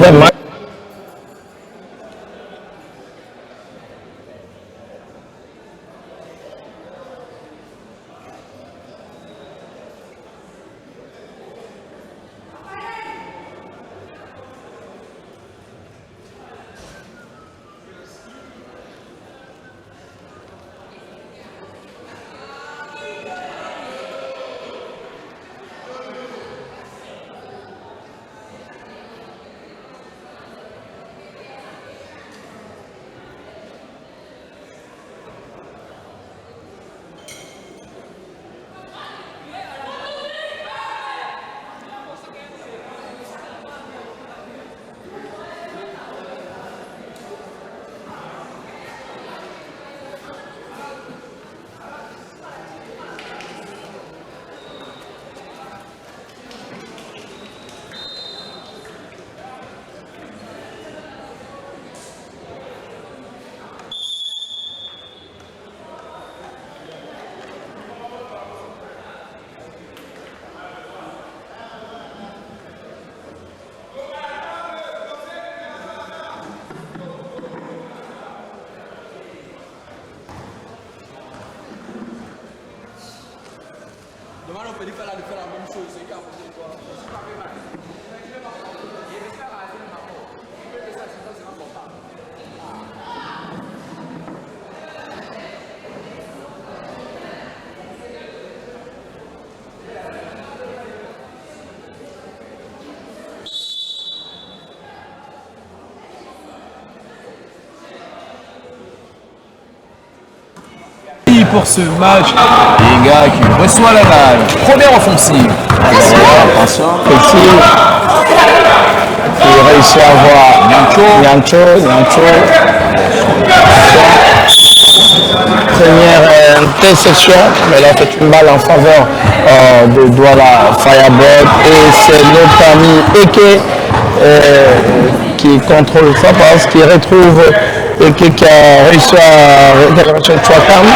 deuxième match. Demain, on peut lui faire la même chose. C'est quoi? C'est pas mal. Il veut faire la même chose. Il veut que ça, c'est important. Pour ce match, Yenga qui reçoit la balle. Première offensive. Attention, petit. Qui réussit à avoir Nyancho. Première interception, mais là c'est une balle en faveur de Douala Firebird. Et c'est notre ami Eke qui contrôle ça parce qu'il retrouve Eke qui a réussi à récupérer Chouakam.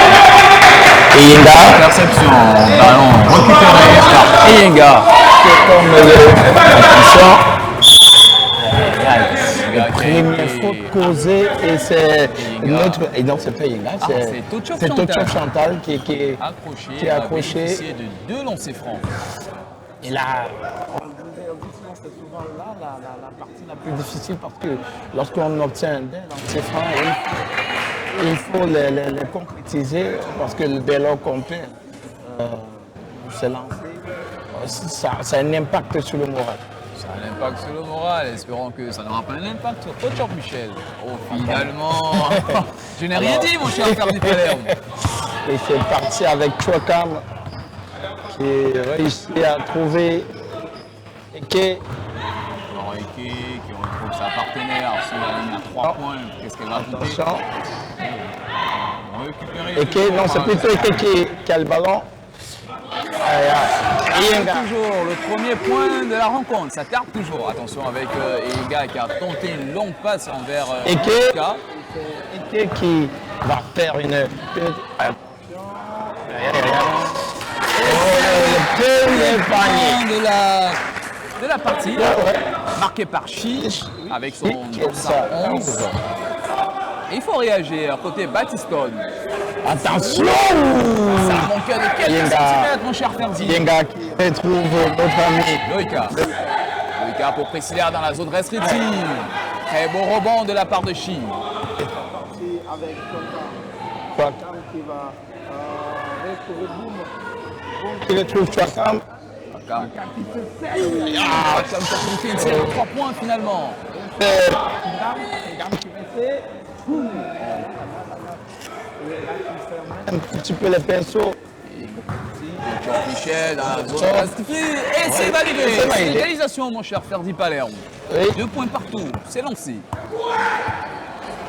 Yenga. Interception, ballon récupéré par Yenga. Attention. Première faute causée et c'est notre. Et donc c'est pas Yenga, c'est Tochop Chantal qui est accroché. De deux lancers francs. Et là, c'est souvent là la partie la plus difficile parce que lorsqu'on obtient des lancers francs, il faut les concrétiser parce que dès lors qu'on peut se lancer, ça a un impact sur le moral. Ça a un impact sur le moral, espérons que ça n'aura pas un impact sur Coach Michel. Oh, finalement, je n'ai rien dit, mon cher Ferdi Palerme. Et c'est parti avec Chouakam qui réussit à trouver Eke. Alors, Eke qui retrouve sa partenaire sur la ligne à 3 points. Qu'est-ce qu'elle va tenter? Eke, non, c'est plutôt Eke qui a le ballon. Toujours le premier point de la rencontre, ça tarde toujours. Attention avec Yenga qui a tenté une longue passe envers Eke qui va faire une. Le premier panier de la partie, marqué par Chi avec son 911. Il faut réagir côté Batistone. Attention! Ça a manqué de quelques centimètres, mon cher Ferdi. Yenga qui retrouve notre ami. Loïka pour Priscilla dans la zone restrictive. Très beau rebond de la part de Chi. Avec Chouakam qui va retrouver Boum. Qui retrouve Chouakam. Chouakam qui confie une série de 3 points finalement. Un petit peu les pinceaux. Michel dans la zone restrictive. Et c'est validé. C'est l'égalisation, mon cher Ferdi Palerme. 2 points partout. C'est lancé.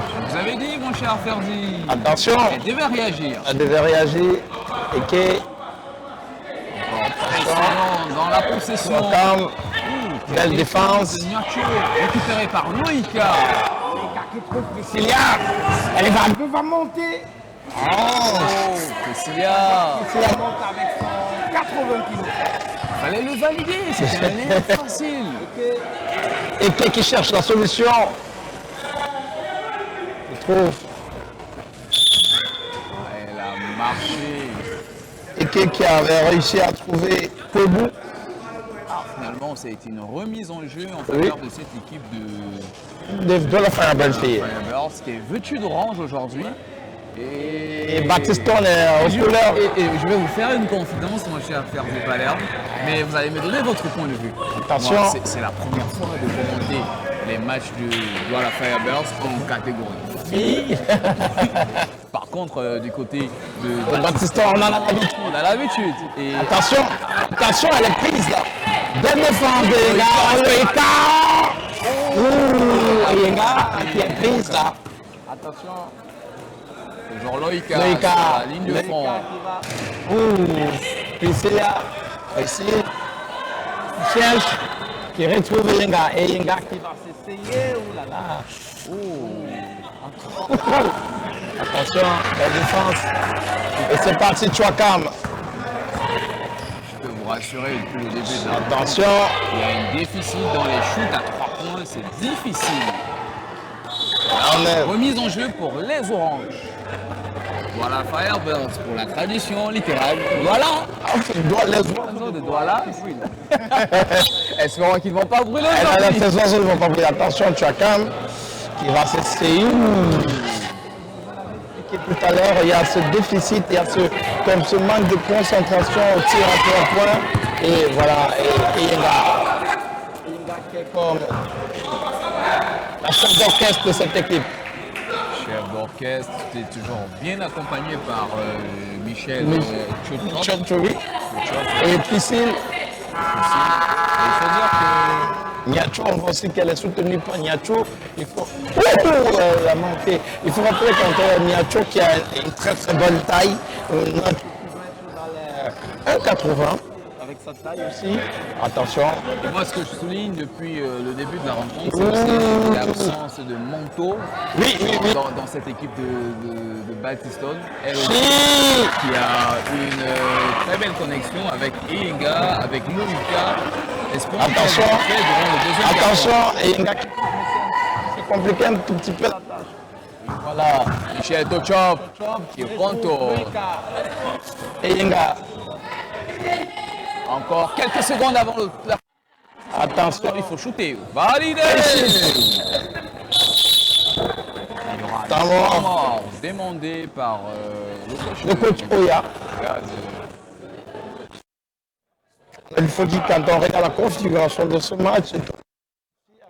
Je vous avais dit, mon cher Ferdi. Attention. Elle devait réagir. Elle devait réagir. Et que. Dans la possession. Belle défense. Récupéré par Loïka. Priscilla. Elle va monter. Oh, Priscilla. Priscilla monte avec son 80 kilos. Fallait le valider, c'était un air facile. Et qui cherche la solution. Je trouve. Elle a marché. Et qui avait réussi à trouver Kobu. Finalement, ça a été une remise en jeu en faveur de cette équipe De la Firebirds. Firebirds qui est vêtue d'orange aujourd'hui. Et Baptiston est aux couleurs. Et je vais vous faire une confidence, mon cher Ferdi Palerme, mais vous allez me donner votre point de vue. Attention. Moi, c'est la première fois de commenter les matchs de Douala Firebirds en catégorie filles. Par contre, du côté de Baptiston, on en a l'habitude. on a l'habitude. Et Attention, elle est prise là. Bien défendu, les gars. Oyenga qui est prise là. Attention. toujours Loïka, Loïka. sur la ligne de fond. Priscilla, ici, cherche, qui retrouve Yenga. Et Yenga qui va s'essayer. Oh là là. Attention, la défense. Et c'est parti, Chouakam. Je peux vous rassurer depuis le début de la Attention. il y a un déficit dans les shoots à 3 points, c'est difficile. Remise en jeu pour les oranges. Voilà Firebirds pour la tradition littérale. Voilà. Les Oiseaux de Douala. Espérons qu'ils ne vont pas brûler La aujourd'hui. saison, ils ne vont pas briller. Attention, Chouakam qui va s'essayer. Tout à l'heure, il y a ce déficit, il y a ce manque de concentration au tir à 3 points. Et voilà, et Yenga qui est comme la chef d'orchestre de cette équipe. Chef d'orchestre, tu es toujours bien accompagné par Michel Tchotchop. Chouchoui. Et Priscille. Il faut dire que Niacho, on voit aussi qu'elle est soutenue par Niacho. Il faut. Elle a manqué. Il faut rappeler qu'entre Niacho qui a une très très bonne taille. Niacho qui va être dans les 1,80. Avec sa taille aussi. Attention. et moi, ce que je souligne depuis le début de la rencontre, c'est aussi l'absence de Monto Oui. dans cette équipe de Baltiston. Elle aussi, Oui. qui a une très belle connexion avec Ilinga, avec Moïka. Attention. Durant le deuxième Attention. Et Yenga qui s'est compliqué un tout petit peu la tâche. Voilà. quart-temps. Michel Tchotchop qui est pronto. Et Yenga. Encore quelques secondes avant la Attention. il faut shooter. Validé. Il y aura un Temps temps mort. mort demandé par Le coach Oya. Il faut dire quand on regarde la configuration de ce match, il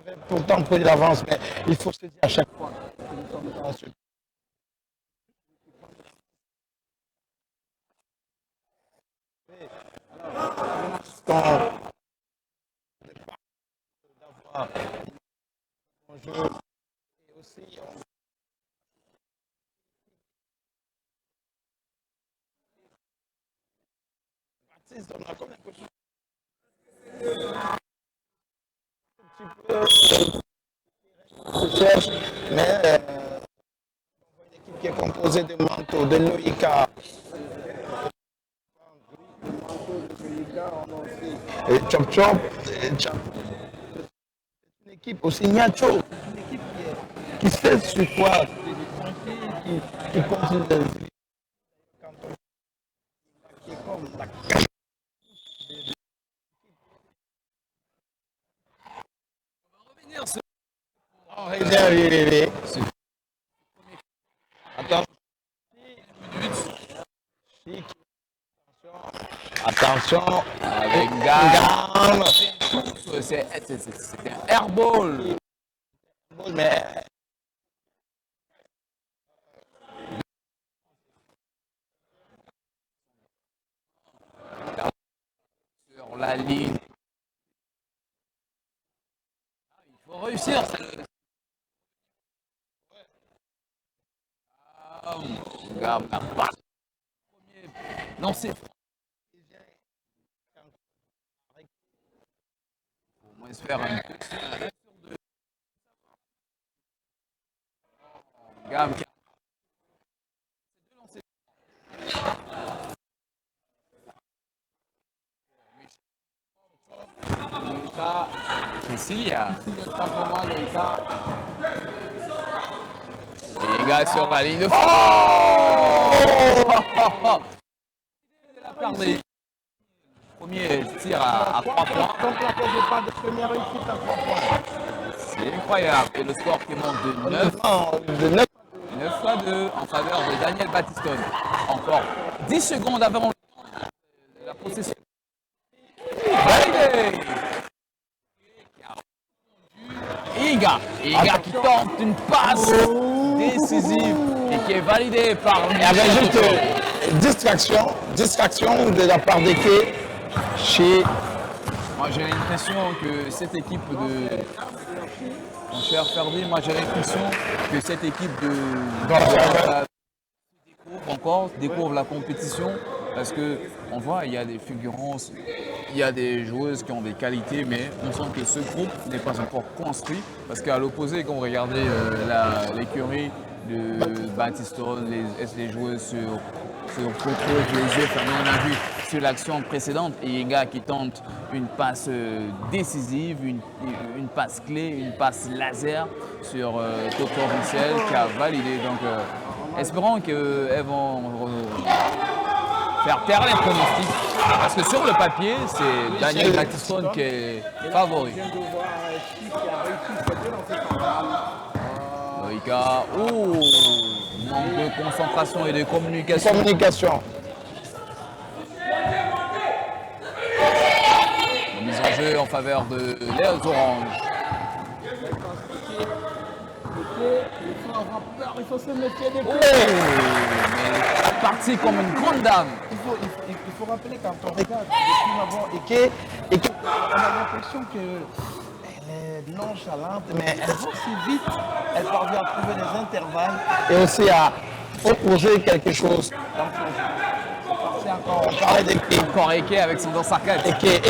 avait pourtant pris l'avance, mais il faut se dire à chaque fois que nous sommes dans ce d'avoir un jeu et aussi Baptiste, on a comme un peu se cherche, mais une équipe qui est composée de Manto, de Loïka. Et Chop Chop, une équipe aussi Niacho, une équipe qui sait sur quoi, qui continue qui est comme la Oh, oui. Attends. Attention. avec Gamme. C'était un airball. Mais Sur la ligne. Il faut réussir. Gamme n'a pas. Non, c'est. Au moins se faire un peu. Gamme qui Cecilia. Il pas vraiment le cas. Et les gars sur la ligne de fond. Premier tir à 3 points. Donc la tête n'est pas de première réussite à 3 points. C'est incroyable. Et le score qui monte de 9 à 2 en faveur de Daniel Battistone. Encore 10 secondes avant la possession. Validé. Iga qui tente une passe décisive et qui est validée par Il y avait juste distraction de la part d'Eke chez... Moi j'ai l'impression que cette équipe de... Mon cher Ferdi, moi j'ai l'impression que cette équipe découvre la compétition parce que on voit il y a des figurances, il y a des joueuses qui ont des qualités, mais on sent que ce groupe n'est pas encore construit parce qu'à l'opposé, quand vous regardez l'écurie de Battistone, les joueuses sur Coco, les yeux, on a vu sur l'action précédente, Iga qui tente une passe décisive, une passe clé, une passe laser sur Coco Russell qui a validé. Donc espérons qu'elles vont faire taire les pronostics. Parce que sur le papier, c'est Daniel Battistone qui est favori. Je viens de voir qui a réussi ses deux lancers. Loïka, manque de concentration et de communication. Mise en jeu en faveur de les Oranges. Il faut se méfier des coups. Mais parti comme une grande dame. Il faut rappeler quand on regarde depuis avant Eke, on a l'impression qu'elle est nonchalante, mais elle va aussi vite, elle parvient à trouver des intervalles et aussi à proposer quelque chose. Donc, c'est encore, on parlait d'Eke. Encore Eke avec son dans sa carte. Eke.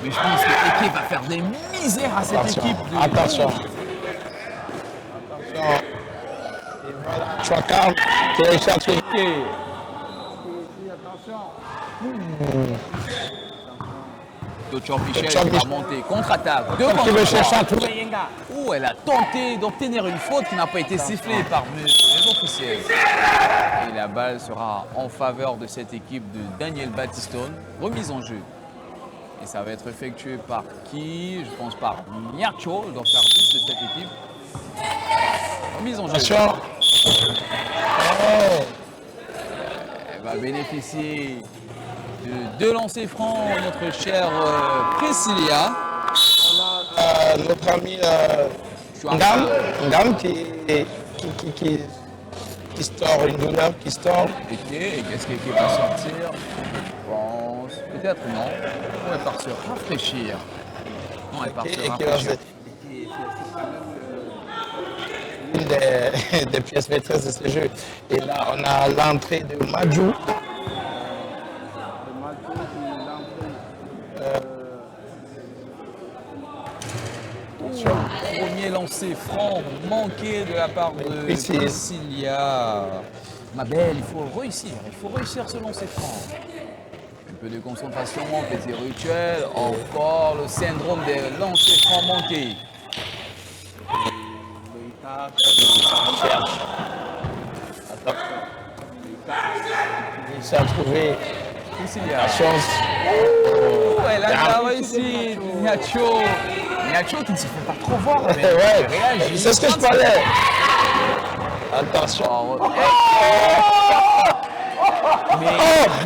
Mais je pense que Eke va faire des misères à cette équipe. Attention. Et voilà, Chouakar qui est cherché. Attention. Dotchor Michel qui va monter, contre-attaque. Qui veut chercher un trou. Elle a tenté d'obtenir une faute qui n'a pas été sifflée par les officiels. Et la balle sera en faveur de cette équipe de Daniel Battistone. Remise en jeu. Et ça va être effectué par qui? Je pense par Niacho, le arbitre de cette équipe. Remise en jeu. Attention. Elle va bénéficier de 2 lancers francs, notre chère Priscilla. On a notre ami Ngam qui store une douleur, qui store. Et qu'est-ce qui va sortir? Je pense. Peut-être non. On va partir rafraîchir. On va partir rafraîchir. Une des pièces maîtresses de ce jeu. Et là, on a l'entrée de Madjou. Premier lancer franc manqué de la part de Priscilla. Ma belle, il faut réussir ce lancer franc. Un peu de concentration, petit rituel, encore le syndrome des lancers francs manqués. Cherche. Attention. Il s'est trouvé la chance. Elle a réussi. Niacho qui ne se fait pas trop voir. Mais ouais, c'est ce que je parlais. Attention.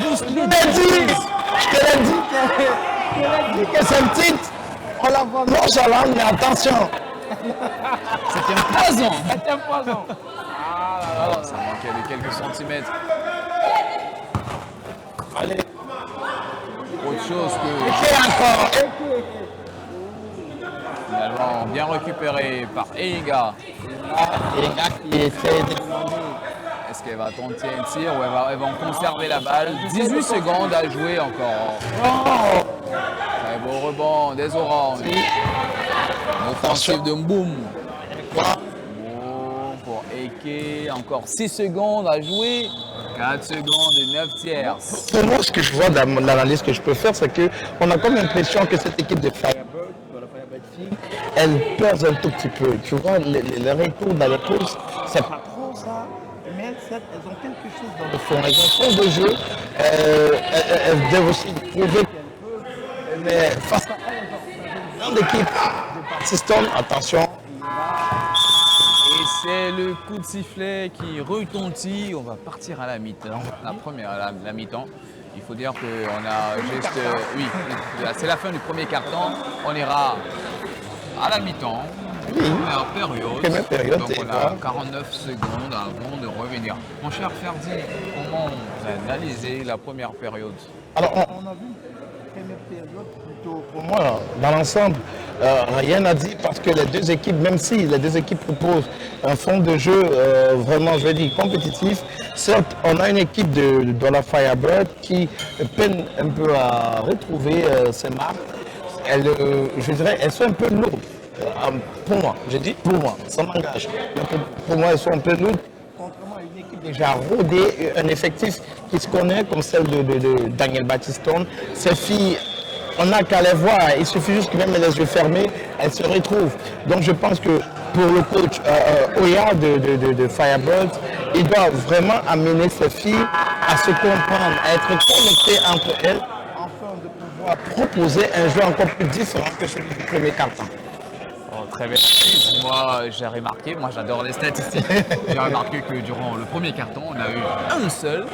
Je te l'ai dit que c'est petite. On la voit nonchalante, mais attention. C'était un poison. Ah là là. Ça manquait de quelques centimètres. Allez. Autre chose que Et encore. finalement bien récupéré par Eiga. Eiga qui était demandé. Est-ce qu'elle va tenter un tir ou elle va conserver la balle? 18 secondes à jouer encore. Très beau rebond des Oranges. Offensive de Mboum. Pour Eke, encore 6 secondes à jouer. 4 secondes et 9 tiers. Pour moi, ce que je vois dans l'analyse que je peux faire, c'est qu'on a comme l'impression que cette équipe de Firebird, elle pèse un tout petit peu. Tu vois, les retours dans les courses, c'est pas trop ça, mais elles ont quelque chose dans le fond. Elles ont fond de jeu, elles doivent aussi prouver qu'elles peuvent, mais face à elles, une grande équipe de Battiston, attention. Et c'est le coup de sifflet qui retentit. On va partir à la mi-temps, la première à la mi-temps. Il faut dire qu'on a juste... oui, c'est la fin du premier quart-temps. On ira à la mi-temps, première période. Donc on a 49 secondes avant de revenir. Mon cher Ferdi, comment vous analysez la première période? Alors, on a vu une première période plutôt, pour moi, dans l'ensemble, rien à dire parce que les deux équipes, même si les deux équipes proposent un fond de jeu vraiment, je veux dire, compétitif, certes, on a une équipe de la Firebird qui peine un peu à retrouver ses marques. Je dirais, elles sont un peu lourdes. Pour moi, je dis pour moi, ça m'engage. Pour moi, elles sont un peu lourdes. Contrairement à une équipe déjà rodée, un effectif qui se connaît comme celle de Daniel Battiston. Ces filles, on n'a qu'à les voir, il suffit juste que même les yeux fermés, elles se retrouvent. Donc je pense que pour le coach Oya de Firebird, il doit vraiment amener ces filles à se comprendre, à être connectées entre elles, afin de pouvoir proposer un jeu encore plus différent que celui du premier quart-temps. Oh, très bien. Moi, j'ai remarqué, moi j'adore les statistiques. J'ai remarqué que durant le premier carton, on a eu un seul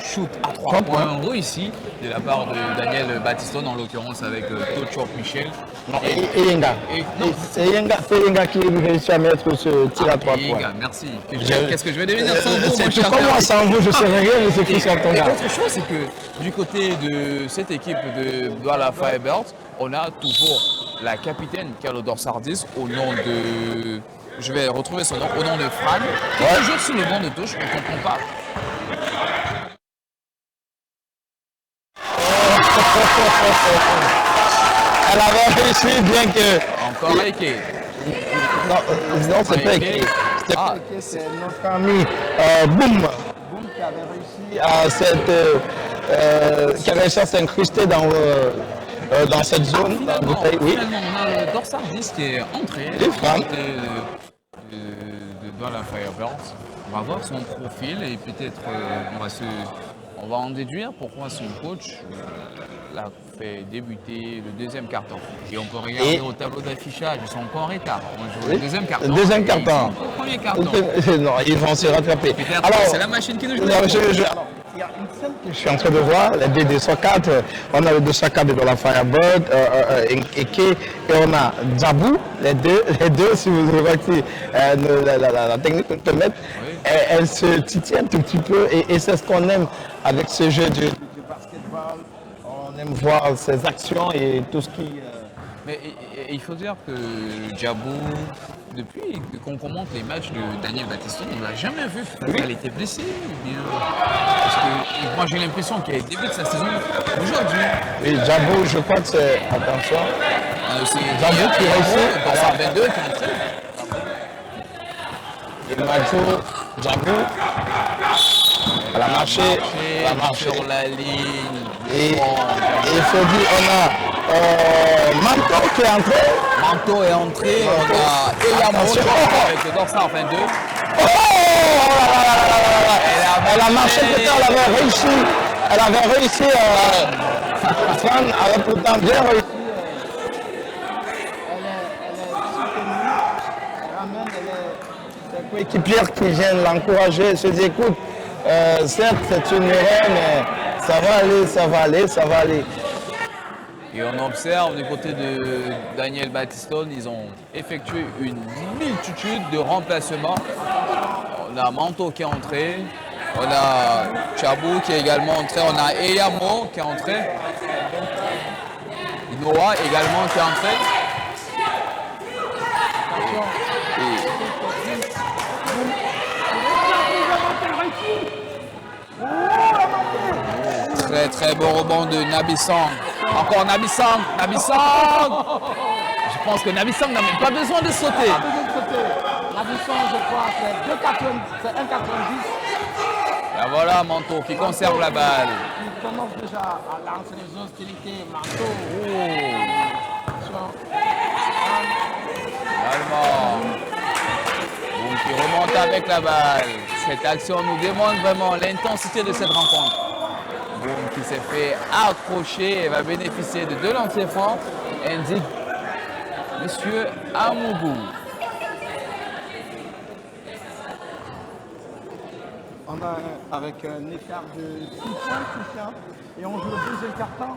shoot à 3 points réussi de la part de Daniel Battiston, en l'occurrence avec Tocho Michel. Et Yenga. C'est Yenga qui réussit à mettre ce tir à 3 points. Yenga, merci. Qu'est-ce que je vais devenir sans vous? C'est comment sans vous, je sais rien, mais c'est Christian Tonga. Et autre chose, c'est que du côté de cette équipe de Douala Firebird, on a toujours la capitaine Carlo Dorsardis au nom de... Je vais retrouver son nom, au nom de Fran, qui est toujours sur le banc de touche, on ne comprend pas. Elle avait réussi bien que... Encore Eke. Non, c'est pas Eke. C'est notre ami Boom qui avait réussi à s'incruster dans cette zone. Finalement, on a le Dorsardis qui est entré de la Firebird. On va voir son profil et peut-être on va en déduire pourquoi son coach l'a fait débuter le deuxième carton. Et on peut regarder au tableau d'affichage, ils sont encore en retard. On joue le deuxième carton. Le deuxième carton. Le premier carton. Non, ils vont se rattraper. Alors, c'est la machine qui nous joue. Il y a une scène que je suis en train de voir, les D204. On a le 204 de la Firebird, Eke, et on a Djabou, les deux, si vous voyez la technique qu'on peut mettre, elle se titille un tout petit peu, et c'est ce qu'on aime avec ce jeu de basketball. On aime voir ses actions et tout ce qui... Mais il faut dire que Djabou, depuis qu'on commente les matchs de Daniel Battiston, on ne l'a jamais vu. Elle était blessée ou bien... Parce que moi j'ai l'impression qu'elle débute sa saison aujourd'hui. Et Djabou, je crois que c'est... Attention. C'est Djabou qui réussit. Dans sa 22 qui est entré. Et Majo, Djabou, elle a marché sur la ligne. Et il faut dire, on a Manto qui est entré. Manto est entré, on a Eyamo avec le dorsal 22. Elle a marché, peut-être elle avait réussi, Fran avait pourtant bien réussi. Elle est coéquipière qui vient l'encourager, se dit écoute, certes c'est une erreur, mais ça va aller. Et on observe du côté de Daniel Battiston, ils ont effectué une multitude de remplacements. On a Manto qui est entré, on a Djabou qui est également entré, on a Eyamo qui est entré, Noah également qui est entré. Très très beau rebond de Nabissang. Encore Nabissang. Je pense que Nabissang n'a même pas besoin de sauter. Nabissang, je crois, c'est 1,90. Et voilà Manteau qui conserve la balle. Il commence déjà à lancer les hostilités. Manteau. Allemand. Boum qui remonte avec la balle. Cette action nous démontre vraiment l'intensité de cette rencontre. Boum qui s'est fait accrocher et va bénéficier de 2 lancers francs, indique Monsieur Amougou. On a avec un écart de 6 points, et on joue le deuxième quart-temps.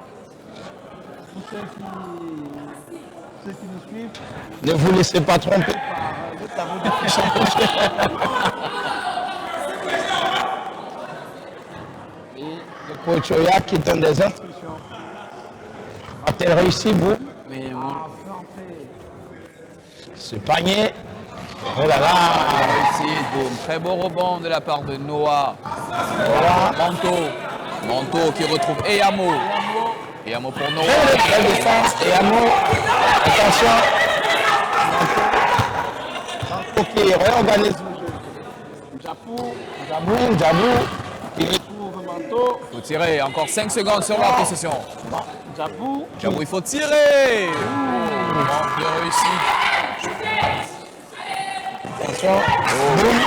Pour ceux qui nous suivent, ne vous laissez pas tromper par le tableau d'affichage. Et le coach Oya qui donne des instructions. A-t-elle réussi, vous? Mais Ce panier. Oh là là! réussite, boum. Très beau rebond de la part de Noah. Manteau qui retrouve Eyamo. Eyamo pour Noah. Très défense. Et Amo, attention. Manteau qui réorganise le jeu. Djabou, qui retrouve Manteau. Il faut tirer. Encore 5 secondes sur la possession. Djabou. Djabou, il faut tirer. Manque de réussite. Attention. Boum.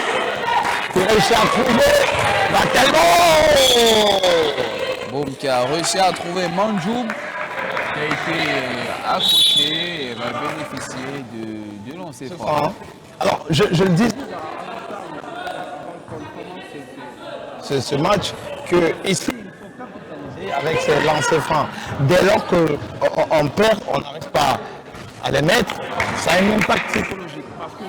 Qui réussit à trouver. Va tellement. Boum qui a réussi à trouver Manjoub qui a été accroché et va bénéficier de lancer franc. Alors, je le dis, ce match, que ici, il faut capitaliser avec ces lancers francs. Dès lors qu'on perd, on n'arrive pas à les mettre, ça a un impact psychologique. Parce que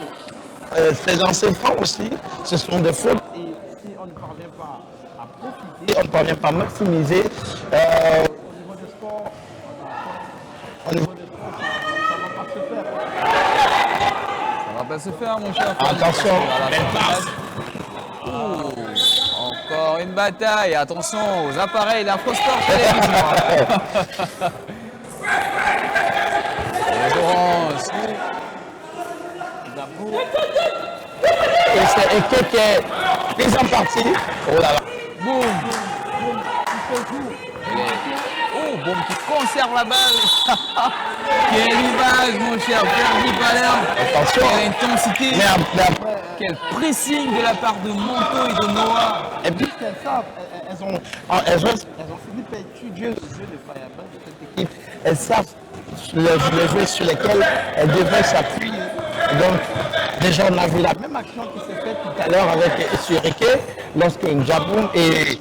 ces lancers francs aussi, ce sont des fautes. Et si on ne parvient pas à profiter, on ne parvient pas à maximiser, au niveau des sports, ça ne va pas se faire. Ça va pas se faire, mon cher. Attention, Encore une bataille. Attention aux appareils d'InfoSport Télévision. Endurance. Et c'est Eke qui est pris en partie. Oh là là. Boum. Boum qui conserve la balle. Quelle image, mon cher Ferdi Palerme. Attention. Quelle intensité. Mais après, Quel pressing de la part de Manteau et de Noah. et puis qu'elles savent, elles ont fini par étudier le jeu de Fireball de cette équipe. Elles savent les jeux sur lesquels elles devraient s'appuyer. Donc, déjà, on a vu la même action qui s'est faite tout à l'heure avec sur Eke, lorsque Djabou et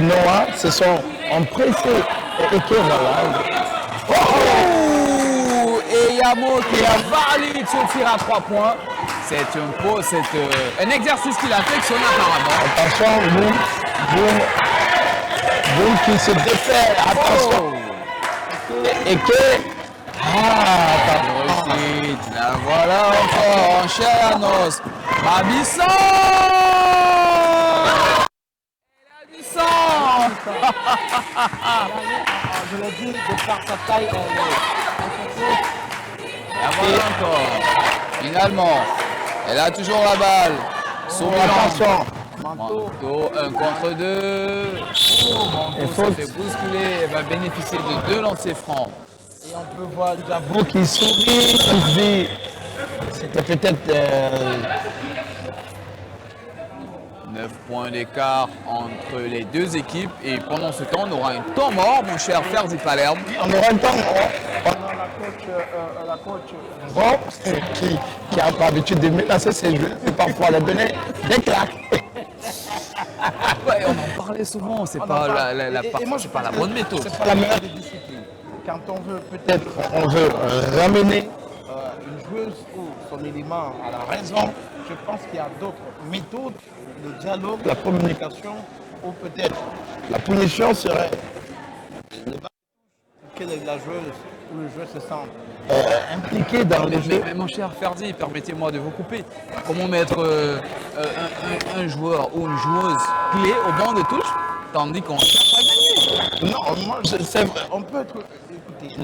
Noah se sont empressés. Eke, voilà. Oh, et Yamo qui a valide ce tir à 3 points. C'est un exercice qu'il affectionne apparemment. Attention, Boum qui se défait. Attention. Eke. Réussite. La voilà encore en chair à noce. Rabisson. Elle a du sang. Je l'ai dit, de par sa taille, La voilà encore. Finalement, elle a toujours la balle. attention. Manteau, 1 contre 2. Manteau se fait bousculer et va bénéficier de 2 lancers francs. Et on peut voir Djabou qui sourit, qui se dit, c'était peut-être 9 points d'écart entre les deux équipes. Et pendant ce temps, on aura un temps mort, mon cher Ferdi Palerme. on aura un temps. On a la coach Bob qui a pas l'habitude de menacer ses joueurs et parfois les donner des claques. Ouais, on en parlait souvent, c'est pas c'est pas la bonne méthode. C'est pas la meilleure des disciplines. Quand on veut peut-être, on veut ramener une joueuse ou son élément à la raison, je pense qu'il y a d'autres méthodes, le dialogue, la communication, ou peut-être la punition serait que la joueuse ou le joueur se sent impliqué dans les jeux. Mais mon cher Ferdi, permettez-moi de vous couper. Comment mettre un joueur ou une joueuse clé au banc de touche tandis qu'on cherche à gagner? Non, moi, c'est vrai, on peut être. Écoutez,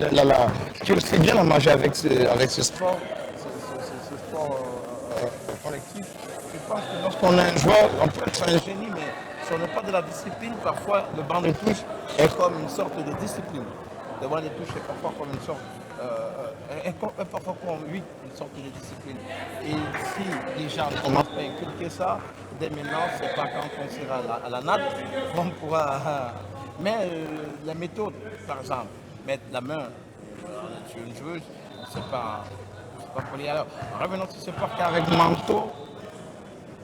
tu sais bien la magie avec ce sport, ce sport collectif. Je pense que lorsqu'on a un joueur, on peut être un génie, mais ce n'est pas de la discipline, parfois le banc de touche est comme une sorte de discipline. Le banc de touche est parfois comme une sorte, est parfois comme, oui, une sorte de discipline. Et si les gens commencent à inculquer ça, dès maintenant, c'est pas quand on sera à la natte qu'on pourra. Mais la méthode, par exemple, mettre la main sur une joueuse, c'est pas poli. Alors, revenons sur ce parc avec Manto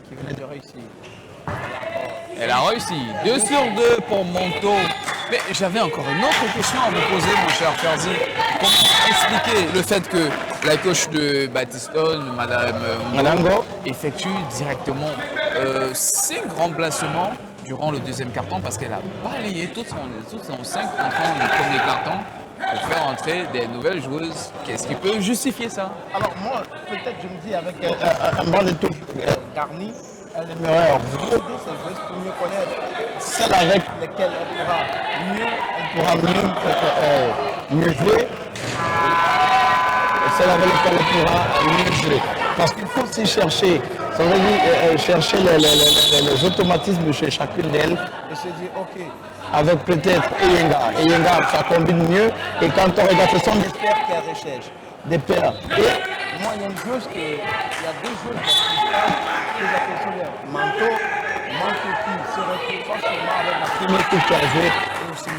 qui venait de réussir. Elle a réussi. 2 sur 2 pour Monto. Mais j'avais encore une autre question à vous poser, mon cher Ferdi. Comment expliquer le fait que la coach de Batiston, Madame Go, effectue directement 5 remplacements durant le deuxième carton parce qu'elle a balayé tous son 5 entrants du premier carton pour faire entrer des nouvelles joueuses. Qu'est-ce qui peut justifier ça? Alors moi, peut-être je me dis avec un banc de touche garni, elle aimerait regarder ces joueuses pour mieux connaître celles avec lesquelles elle pourra mieux jouer. Et celles avec lesquelles elle pourra mieux jouer. Parce qu'il faut aussi chercher, ça veut dire chercher les automatismes chez chacune d'elles et se dire, ok, avec peut-être Eyenga, ça combine mieux. Et quand on regarde, ce sont des paires qu'elle recherche, des paires. Et moi, il y a une joueuse il y a 2 joueuses que j'apprécie. Manto qui se retrouve facilement avec la première coupe qu'elle a jouée aussi.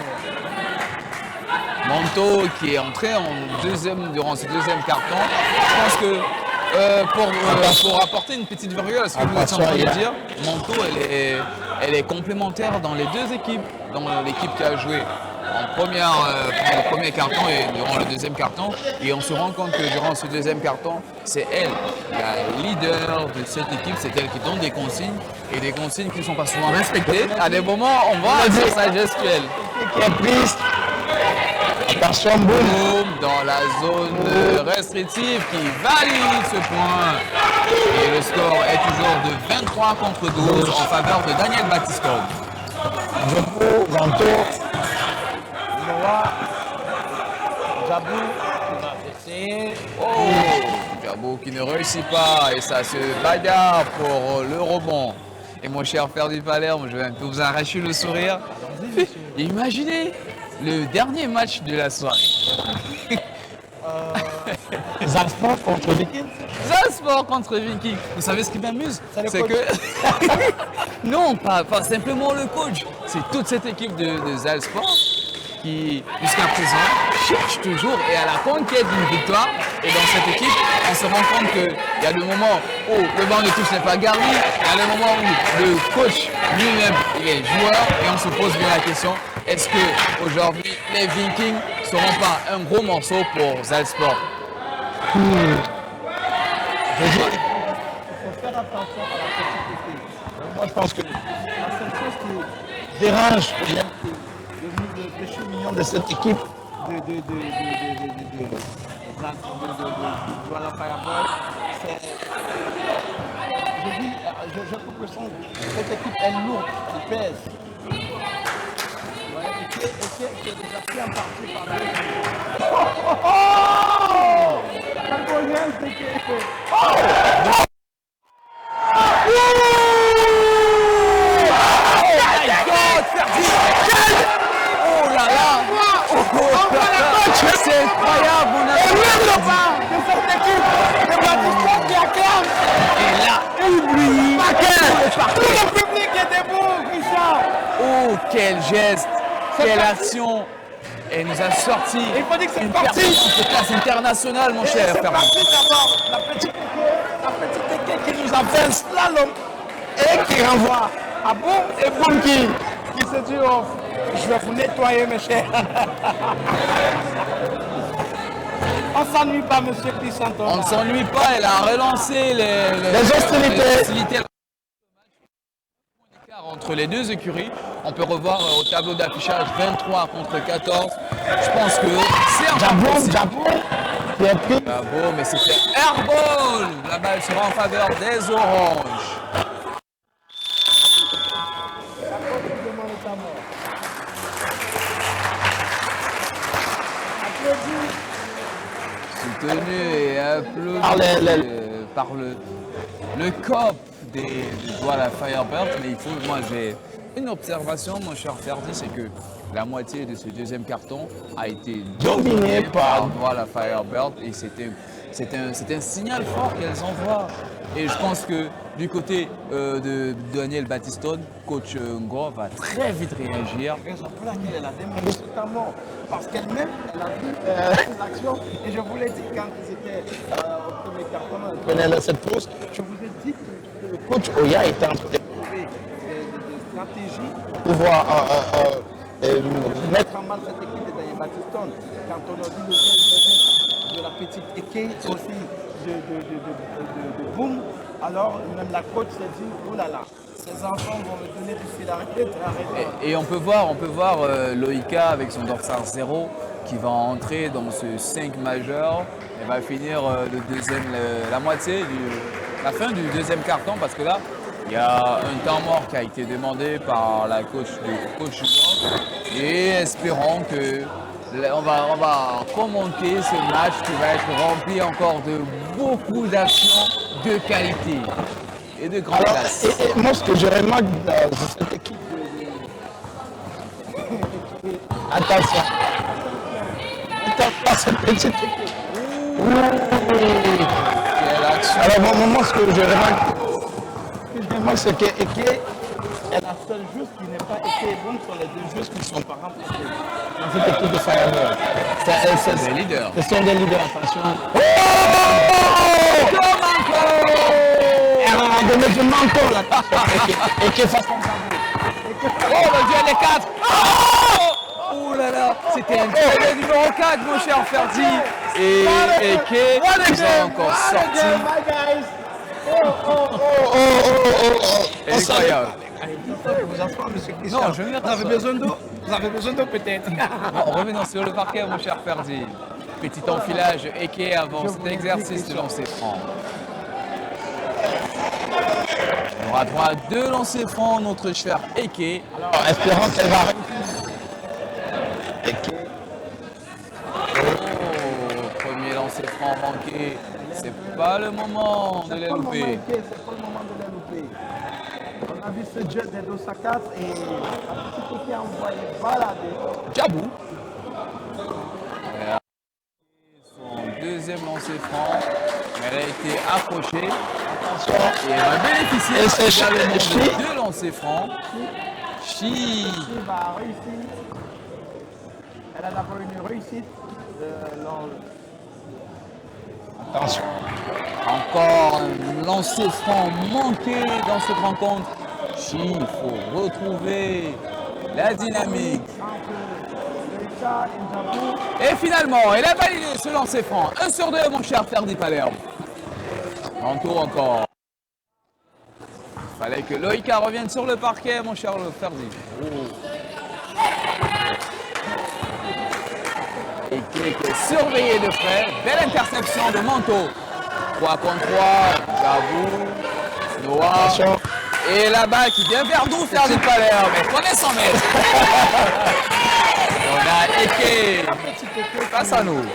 Manto qui est entré durant ce deuxième carton. Je pense que pour apporter une petite virgule à ce que vous êtes en train de dire, Manto elle est complémentaire dans les 2 équipes, dans l'équipe qui a joué pendant le premier carton et durant le deuxième carton. Et on se rend compte que durant ce deuxième carton, c'est elle, la leader de cette équipe, c'est elle qui donne des consignes et des consignes qui ne sont pas souvent respectées. À des moments, on voit sa gestuelle. Qui est prise. Attention, boum, dans la zone restrictive qui valide ce point. Et le score est toujours de 23 contre 12 en faveur de Daniel Batiston. Djoko, Vanto, Noah, Jabou qui va essayer. Jabou qui ne réussit pas et ça se bagarre pour le rebond. Et mon cher Ferdi Palerme, je vais un peu vous arracher le sourire. Imaginez le dernier match de la soirée. Zalsport contre Viking. Zalsport contre Viking. Vous savez ce qui m'amuse? C'est que... non, pas simplement le coach. C'est toute cette équipe de Zalsport qui, jusqu'à présent, cherche toujours et à la conquête d'une victoire. Et dans cette équipe, on se rend compte qu'il y a le moment où le banc de touche n'est pas garni, il y a le moment où le coach lui-même est joueur et on se pose bien la question, est-ce qu'aujourd'hui, les Vikings ne seront pas un gros morceau pour Zalsport? Il faut faire attention à la petite équipe. Moi, je pense que la seule chose qui dérange le péché mignon de cette équipe de Douala Fireball, c'est. Je trouve que cette équipe est lourde, elle pèse. Et qui est déjà pris en partie par c'est incroyable, on a de cette équipe de Batiston qui acclame. Et là, oublie Tout le public est debout, Richard. Oh, quel geste, quelle action. Elle nous a sorti Il faut dire que c'est une parti. performance de classe internationale, mon cher C'est Fernand. parti d'abord la petite équipe qui nous a fait un slalom et qui renvoie à Boum et Boum qui se dit oh, je vais vous nettoyer mes chers. On ne s'ennuie pas, monsieur Pissanton. On ne s'ennuie pas, elle a relancé les hostilités. Entre les 2 écuries, on peut revoir au tableau d'affichage 23 contre 14. Je pense que c'est un Jabou, qui est pris. Bravo, mais c'était airball. La balle sera en faveur des oranges. Soutenu et applaudi par le COP des Douala Firebird, mais il faut, moi j'ai une observation, mon cher Ferdi, c'est que la moitié de ce deuxième carton a été Dominé dominé par- par la Firebird et c'est un signal fort qu'elles envoient. Et je pense que du côté de Daniel Battistone, coach Ngo va très vite réagir. Raison pour laquelle elle a demandé notamment parce qu'elle-même, elle a vu l'action. Et je vous l'ai dit quand c'était au premier carton, elle prenait cette pause. Je vous ai dit que le coach Oya était en train de trouver des stratégies pour pouvoir mettre en mal cette équipe de Daniel Battistone. Quand on a vu le jeu de la petite Eke, aussi de Boom, alors même la coach s'est dit, oh là là, ces enfants vont me donner du fil à arrêter. Et on peut voir Loïka avec son dorsal 0 qui va entrer dans ce 5 majeur et va finir la moitié, la fin du deuxième carton parce que là, il y a un temps mort qui a été demandé par la coach Hugo et espérons que on va commenter ce match qui va être rempli encore de beaucoup d'actions de qualité et de grande classe. Et moi, ce que je remarque dans cette équipe attention à cette petite équipe. Quelle action. Alors, moi, ce que je remarque, c'est que Eke est la seule joueuse qui n'est pas Eke et Boom sont les deux joueuses qui sont par remplacées dans cette équipe de Firebird. C'est des leaders. Ce sont des leaders, attention. Elle a donné du manteau là. Eke face à Oh le duel des 4. Oh là là, c'était un duel numéro 4 mon cher Ferdi. Et Eke nous a encore sorti. Incroyable. Non, je viens Vous avez besoin d'eau? Vous avez besoin d'eau peut-être? Bon, revenons sur le parquet, mon cher Ferdi. Petit enfilage, Eke avant cet exercice de lancer franc. On aura droit à 2 lancers francs, notre cher Eke. Alors, espérons qu'elle va réussir. Oh, premier lancer franc manqué. C'est pas le moment de les louper. C'est pas le moment de les louper. On a vu ce jet des Dosakas et la petite qui a envoyé balader. Djabou. Son deuxième lancer franc. Elle a été approchée. Et elle va bénéficier également de 2 lancers francs. Chi. Qui va réussir. Elle a d'abord une réussite. Attention. Encore un lancer franc manqué dans cette rencontre. Chi, il faut retrouver la dynamique. Et finalement, elle a validé ce lancer franc. 1 sur 2, mon cher Ferdi Palerme. Manteau encore. Il fallait que Loïka revienne sur le parquet, mon cher Ferdi. Et qui est surveillé de près. Belle interception de Manteau. 3 contre 3. J'avoue. Noah. Et là-bas, qui vient vers nous, Ferdi Palerme. Mais prenez 100 mètres. On a Eke face à nous.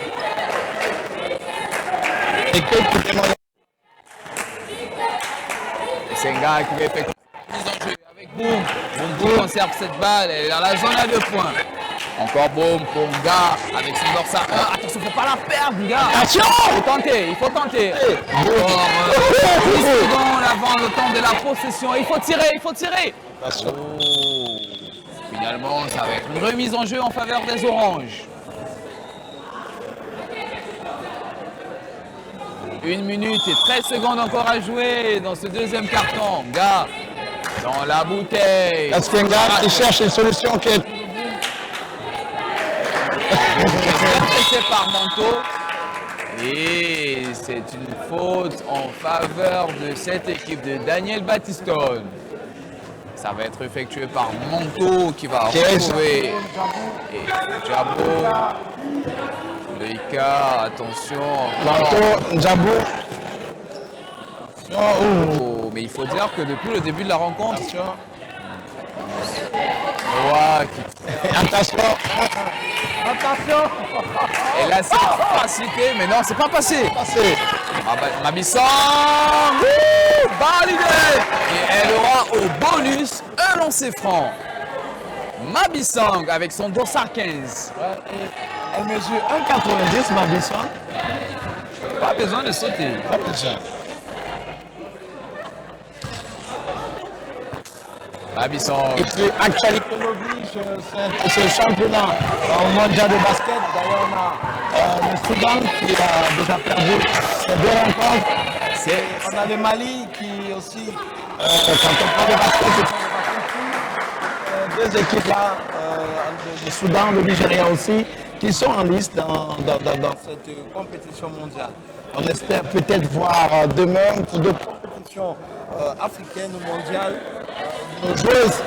Senga qui va effectuer une mise en jeu avec Boom. Boom conserve cette balle, elle est dans la zone à 2 points. Encore Boom pour Nga avec son dorsal 1. Attention, il ne faut pas la perdre, Nga. Attention! Il faut tenter. Encore 10 secondes avant le temps de la possession. Il faut tirer. Oh. Finalement, ça va être une remise en jeu en faveur des Oranges. 1 minute et 13 secondes encore à jouer dans ce deuxième carton. Nga dans la bouteille. Est-ce qu'un gars qui cherche une solution qui est... Pressé par Manteau. Et c'est une faute en faveur de cette équipe de Daniel Battistone. Ça va être effectué par Manteau qui va retrouver. Et Djabo. Loïka, attention. Manteau, Djabo. Oh, mais il faut dire que depuis le début de la rencontre, Noah qui... Attention. Elle a cette facilité, mais non, c'est pas passé. Mabissang, validé. Et elle aura au bonus un lancer franc. Mabissang avec son dossard 15. Elle mesure 1,90 ma Bisson. Pas besoin de sauter. Pas besoin. Mabissang. Et puis, Akhalikovic, c'est le championnat mondial de basket. D'ailleurs, on a le Soudan qui a déjà perdu ses 2 rencontres. On a le Mali qui aussi, quand on parle de basket, c'est pas de 2 équipes là, le Soudan, le Nigeria aussi, qui sont en liste dans cette compétition mondiale. On espère peut-être voir demain pour d'autres compétitions africaines ou mondiales nos joueuses,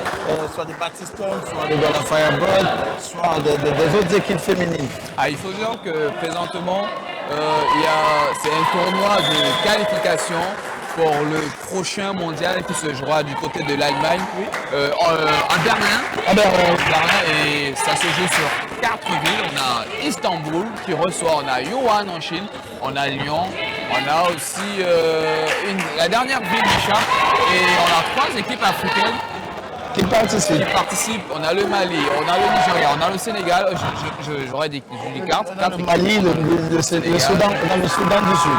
soit des Batistone, soit des Ghana Firebird, soit des autres équipes féminines. Il faut dire que présentement, c'est un tournoi de qualification pour le prochain mondial qui se jouera du côté de l'Allemagne, à Berlin. Berlin, et ça se joue sur 4 villes. On a Istanbul qui reçoit, on a Yuan en Chine, on a Lyon, on a aussi la dernière ville du Cham, et on a 3 équipes africaines qui participent. On a le Mali, on a le Nigeria, on a le Sénégal. J'aurais des cartes. Le Mali, le Soudan, on a le Soudan du Sud.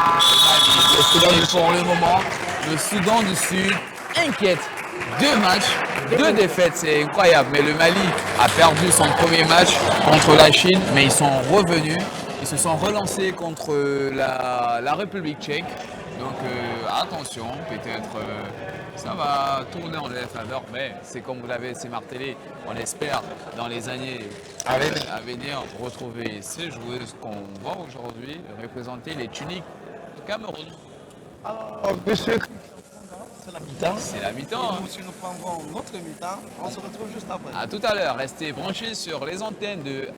Et pour le moment, le Soudan du Sud inquiète. 2 matchs, 2 défaites, c'est incroyable. Mais le Mali a perdu son premier match contre la Chine, mais ils sont revenus. Ils se sont relancés contre la République tchèque. Donc attention, peut-être ça va tourner en leur faveur, mais c'est comme vous l'avez martelé, on espère dans les années à venir retrouver ces joueuses qu'on voit aujourd'hui représenter les tuniques du Cameroun. Alors, monsieur, c'est la mi-temps. C'est la mi-temps. Nous, si nous prendrons notre mi-temps, on se retrouve juste après. À tout à l'heure, restez branchés sur les antennes de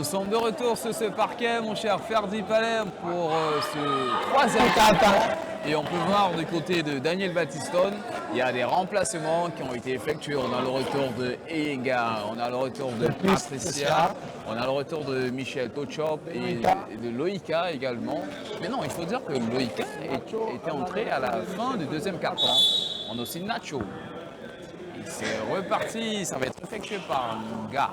sommes de retour sur ce parquet, mon cher Ferdi Palem, pour ce troisième Quart-temps. Et on peut voir du côté de Daniel Battiston, il y a des remplacements qui ont été effectués. On a le retour de Eyenga, on a le retour de Patricia, on a le retour de Michel Tochop et de Loïka également. Mais non, il faut dire que Loïka était entré à la fin du deuxième quart-temps. On a aussi Nacho. Et c'est reparti, ça va être effectué par un gars.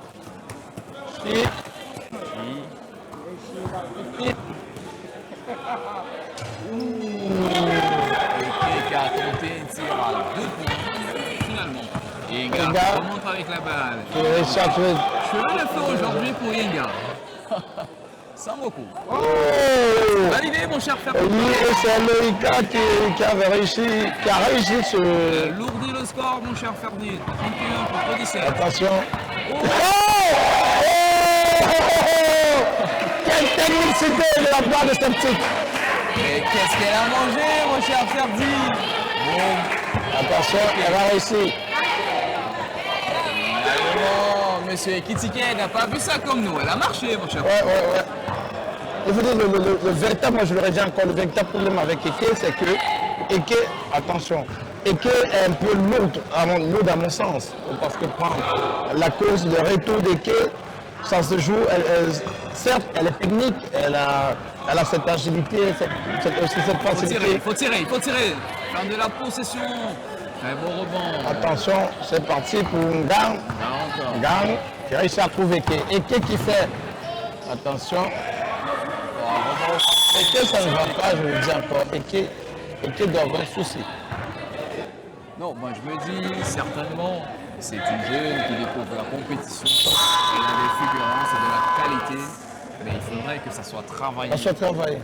Qui a tenté un tir à 2 points, finalement. Yenga remonte avec la balle. Je vais le faire aujourd'hui pour Yenga. Sans beaucoup. Oh! Validé, mon cher Fernand. Oui, c'est Loïka qui a réussi ce... Lourdit le score, mon cher Fernand. 31 pour 17. Attention. Oh! Quelle technicité de la part de cette petite. Mais qu'est-ce qu'elle a mangé, mon cher Ferdi? Bon. Attention, elle va réussir. Finalement, monsieur Kitike n'a pas vu ça comme nous. Elle a marché, mon cher. Ouais. Il faut dire, le véritable, moi je l'aurais dit encore, le véritable problème avec Eke, c'est que Eke, attention, Eke est un peu lourde à mon sens. Parce que prendre la cause, le retour d'Eke, ça se joue, certes, elle est technique, elle a cette agilité, aussi cette facilité. Il faut tirer. Faire de la possession. Un bon rebond. Attention, c'est parti pour Gang. Gang qui réussit à trouver Eke. Eke qui fait, attention. Eke, ça ne va pas, je le dis encore. Eke doit avoir un souci. Non, moi je me dis, certainement, c'est une jeune qui découvre la compétition. Elle a des figurants, c'est de la qualité. Mais il faudrait que ça soit travaillé. Ça soit travaillé.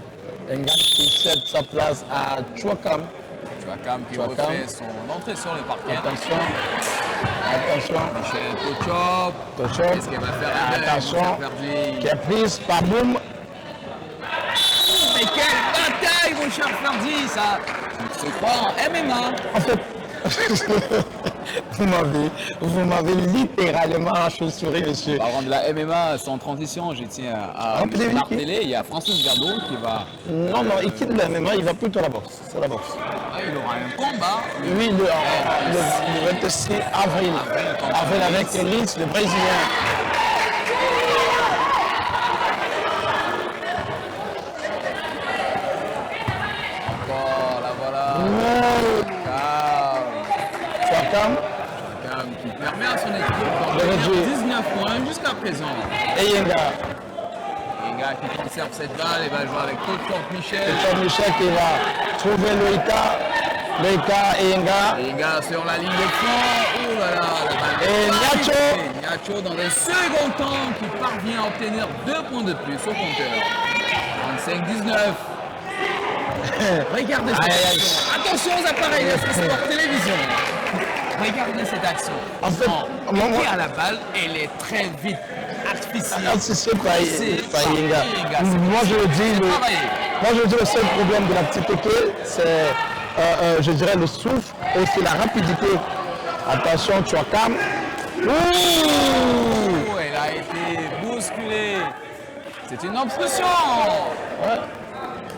Un gars qui cède sa place à Chouakam. Chouakam qui refait son entrée sur le parquet. Attention. Michel Tochop. Qu'est-ce qu'elle va faire? Attention. Qui est prise par Boum. Mais quelle bataille, mon cher Ferdi, ça! Je crois en MMA. En fait, vous m'avez littéralement chaussuré, monsieur. Parlant de la MMA, sans transition, je tiens à marteler. Il y a Francis Gardot qui va... Non, il quitte la MMA, il va plutôt à la boxe. C'est la boxe. Ah, il aura un combat. Oui, le 26 avril. Avril avec Lins, le Brésilien. Chouakam qui permet à son équipe de 19 points jusqu'à présent. Et Yenga qui conserve cette balle et va jouer avec Tochop Michel. Tochop Michel qui va trouver Loïka et Yenga. Yenga sur la ligne de fond. Oh là là, et Nacho dans le second temps qui parvient à obtenir 2 points de plus au compteur. 35-19. Regardez cette action. Attention aux appareils de sport télévision. Regardez cette action. En fait, qui a la balle, elle est très vite artificielle. Par Yenga. Moi je dis le seul problème de la petite Eke, c'est je dirais le souffle et c'est la rapidité. Attention, Chouakam. Elle a été bousculée. C'est une obstruction. Ouais.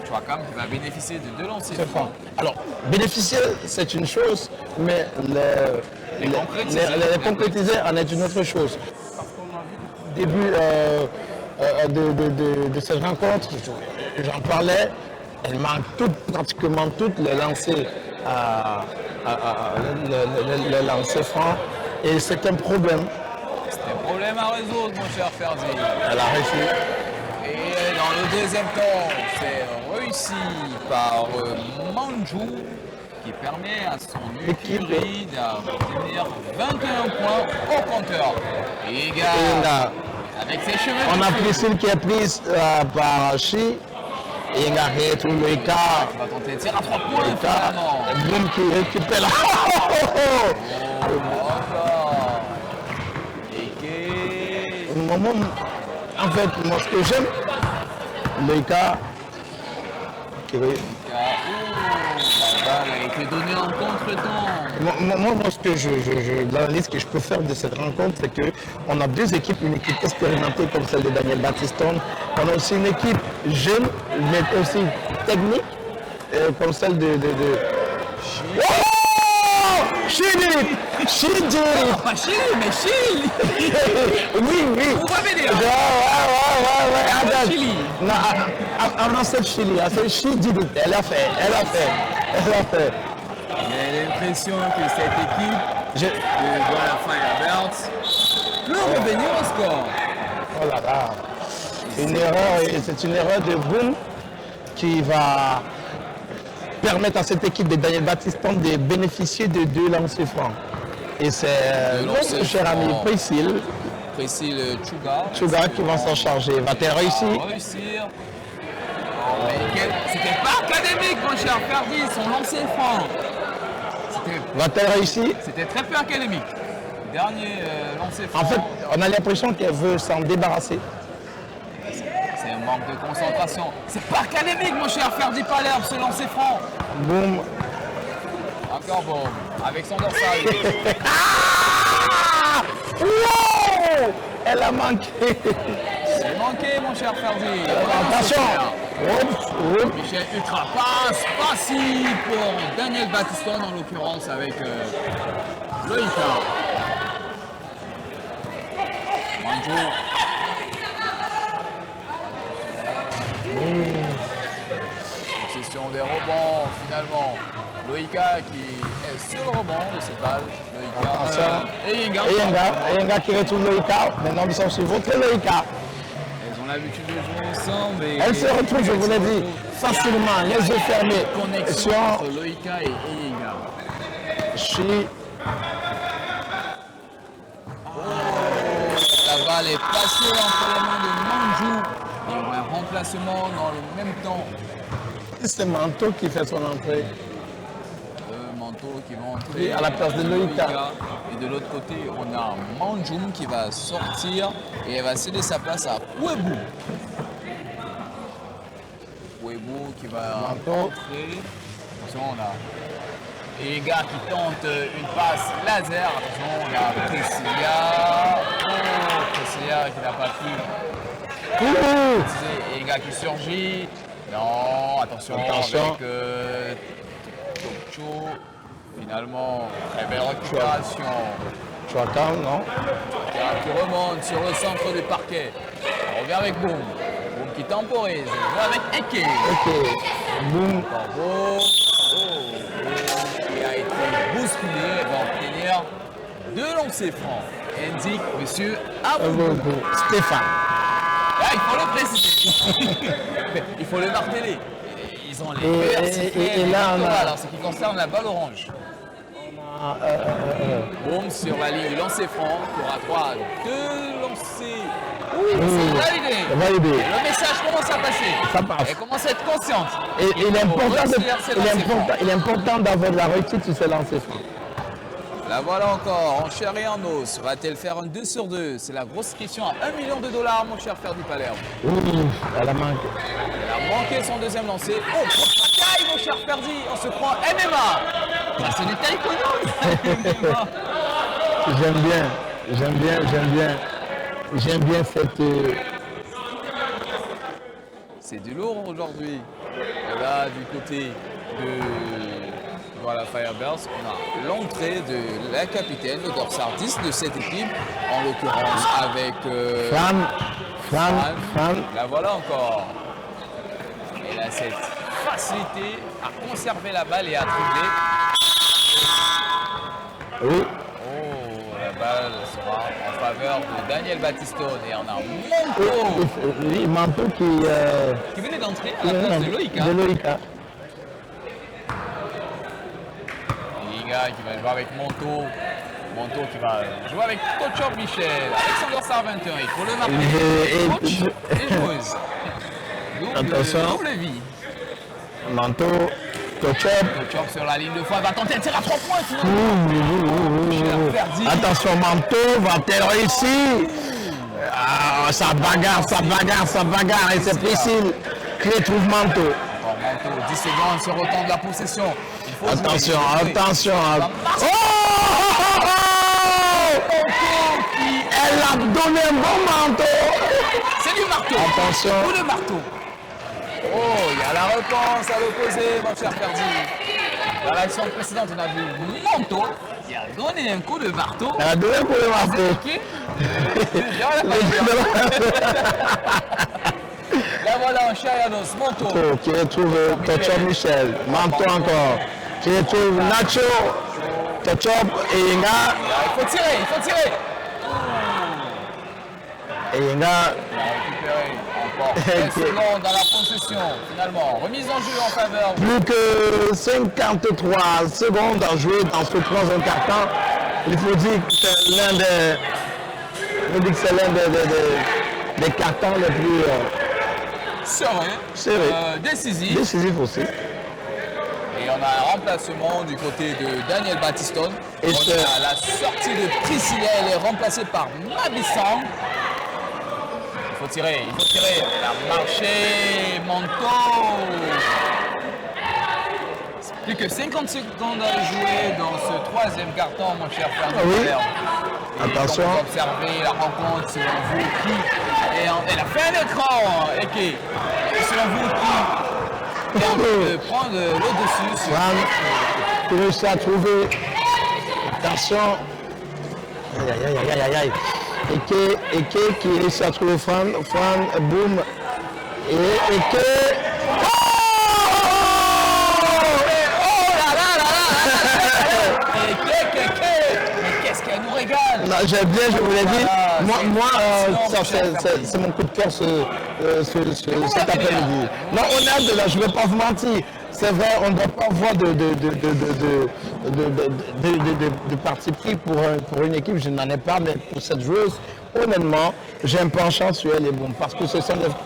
Chouakam qui va bénéficier de 2 lancers. Alors, bénéficier, c'est une chose, mais les concrétiser en est une autre chose. Parce qu'on a vu début de cette rencontre, j'en parlais, elle manque pratiquement toutes les lancers, les lancers francs, et c'est un problème. C'est un problème à résoudre, mon cher Ferdi. Elle a réussi. Et dans le deuxième temps, c'est réussi par Manjou qui permet à son écurie d'obtenir 21 points au compteur. Et avec ses cheveux. On a Priscille qui est prise par Chi. Et Yenga retrouve Loïka. Il va tenter de tirer à 3 points finalement. Boum qui récupère la... En fait, moi ce que j'aime, Loïka qui balle a été donnée en contre-temps. Moi, l'analyse que je peux faire de cette rencontre, c'est qu'on a deux équipes, une équipe expérimentée comme celle de Daniel Battiston. On a aussi une équipe jeune, mais aussi technique, comme celle de... Oh! She did it! She did it! Pas Chili, mais Chili! Oui. Vous pouvez dire. Ouais. Chili. Non, I'm not said Chili. I said she did it. Elle a fait. J'ai l'impression que cette équipe de Douala Firebirds peut revenir au score. Oh là là. C'est une erreur de Boom qui va permettre à cette équipe de Daniel Battiston de bénéficier de 2 lancers francs. Et c'est notre cher ami Priscille Chuga qui va s'en charger. Va-t-elle réussir? C'était pas académique, mon cher Ferdi, son lancer franc. Va-t-elle réussir? C'était très peu académique. Dernier lancer franc. En fait, on a l'impression qu'elle veut s'en débarrasser. C'est un manque de concentration. C'est pas académique, mon cher Ferdi Palerme, ce lancer franc. Boum. Encore bon, avec son dorsal. Ah! Wow! Elle a manqué. C'est manqué, mon cher Ferdi. Attention. Oups. Michel Ultra passe, passif pour Daniel Battiston, en l'occurrence avec Loïka. Manjo. Possession des rebonds, finalement. Loïka qui est sur le rebond de cette balle. Loïka. Et Yenga qui retourne Loïka. Maintenant, ils sont sur votre Loïka. Elles ont l'habitude de jouer ensemble. Elle se retrouve, je vous l'ai dit, facilement, les yeux fermés. Connexion entre Loïka et Yenga. La balle est passée entre les mains de Manjou. Il y aura un remplacement dans le même temps. C'est Manto qui fait son entrée. Manteau qui va entrer à la place de Loïka. Et de l'autre côté, on a Manjoum qui va sortir et elle va céder sa place à Pouebou. Pouebou qui va entrer. Attention, on a Ega qui tente une passe laser. Attention, on a Priscilla. Priscilla qui n'a pas pu. Ega qui surgit. Non, attention. Avec Tokcho. Finalement, très belle récupération. Chouakam, non? Qui remonte sur le centre du parquet. On revient avec Boum. Boum qui temporise. Il joue avec Eke. Boum. Boum qui a été bousculé. Il va obtenir 2 lancers francs. Indique monsieur Aboubou. Stéphane. Là, il faut le préciser. Il faut le marteler. Ils ont les et là, on a... Alors, ce qui concerne la balle orange. Boum sur la ligne du lancer franc. Tour à 3, 2 lancers. Oui, c'est validé. Le message commence à passer. Ça passe. Elle commence à être consciente. Et il est important d'avoir de la réussite sur ce lancer franc. La voilà encore, en chair et en os. Va-t-elle faire un 2 sur 2? C'est la grosse question à $1 million, mon cher Ferdi Palerme. Oui, elle a manqué. Elle a manqué son deuxième lancer. Oh, grosse taille, mon cher Ferdi. On se croit MMA. C'est du taekwondo. J'aime bien cette... C'est du lourd aujourd'hui. Et là, du côté de... Voilà, Firebirds, on a l'entrée de la capitaine, le dorsal 10 de cette équipe, en l'occurrence avec Fran. La voilà encore. Elle a cette facilité à conserver la balle et à dribbler. Oui. Oh, la balle sera en faveur de Daniel Battiston et on a Manto. Oui, Manto qui venait d'entrer à la place de Loïka. Qui va jouer avec Manto. Manto qui va jouer avec Coach Michel. Alexander Sarventin. Il faut le marquer. Coach et joueuse. Double vie. Manto, Coach sur la ligne de foi. Va tenter de tirer à 3 points finalement. Attention, Manto, va-t-elle réussir? Ça bagarre. Et c'est Priscille qui retrouve Manto. Manteau. 10 secondes sur autant de la possession. Il faut Attention, jouer. attention. Elle a donné un bon manteau. C'est du marteau. Attention. Coup de marteau. Oh, il y a la réponse à l'opposé, mon cher Ferdi. Dans l'action précédente, on a vu Manteau qui a donné un coup de marteau. Elle a donné un coup de marteau. Là voilà un Chayanos, Manteau. Qui retrouve Tochop Michel. Manteau encore. Qui retrouve Nacho, Tochop et Inga. Il faut tirer, il faut tirer. Et Inga. Il a récupéré encore 13 secondes dans la possession. Finalement, remise en jeu en faveur. Plus que 53 secondes à jouer dans ce troisième quart-temps. Il faut dire que c'est l'un des cartons les plus Serré. Décisif. Décisif aussi. Et on a un remplacement du côté de Daniel Battiston. Et on a la sortie de Priscilla, elle est remplacée par Mabissang. Il faut tirer, il faut tirer. Elle a marché, Manteau. Plus que 50 secondes à jouer dans ce troisième carton, mon cher Fernand. Oui. Et Attention. quand vous observez la rencontre, selon vous, qui elle a fait un écran, et qui, selon vous, qui est en train de prendre le-dessus sur... Fran, qui réussit à trouver. Attention. Aïe, aïe, aïe, aïe, aïe. Eke qui réussit à trouver Fran, boum. Et Eke. Mais qu'est-ce qu'elle nous régale! Non, j'aime bien, je vous l'ai dit. Voilà, Moi, c'est c'est mon coup de cœur cet après-midi. Non, honnête, là, je ne vais pas vous mentir. C'est vrai, on ne doit pas avoir de parti pris pour une équipe. Je n'en ai pas, mais pour cette joueuse, honnêtement, j'ai un penchant sur elle et bon, parce que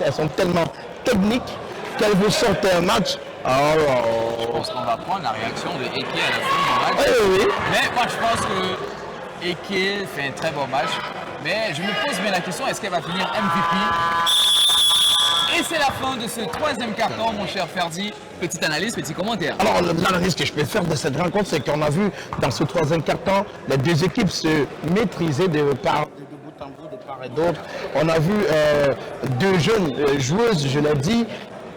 elles sont tellement techniques qu'elles vous sortent un match. Je pense qu'on va prendre la réaction de Eke à la fin du match. Oui, oui. Mais moi, je pense que Eke fait un très bon match. Mais je me pose bien la question, est-ce qu'elle va finir MVP? Et c'est la fin de ce troisième carton, mon cher Ferdi. Petite analyse, petit commentaire. Alors, l'analyse que je peux faire de cette rencontre, c'est qu'on a vu dans ce troisième quart-temps les deux équipes se maîtriser de bout en bout, de part et d'autre. On a vu deux jeunes joueuses, je l'ai dit,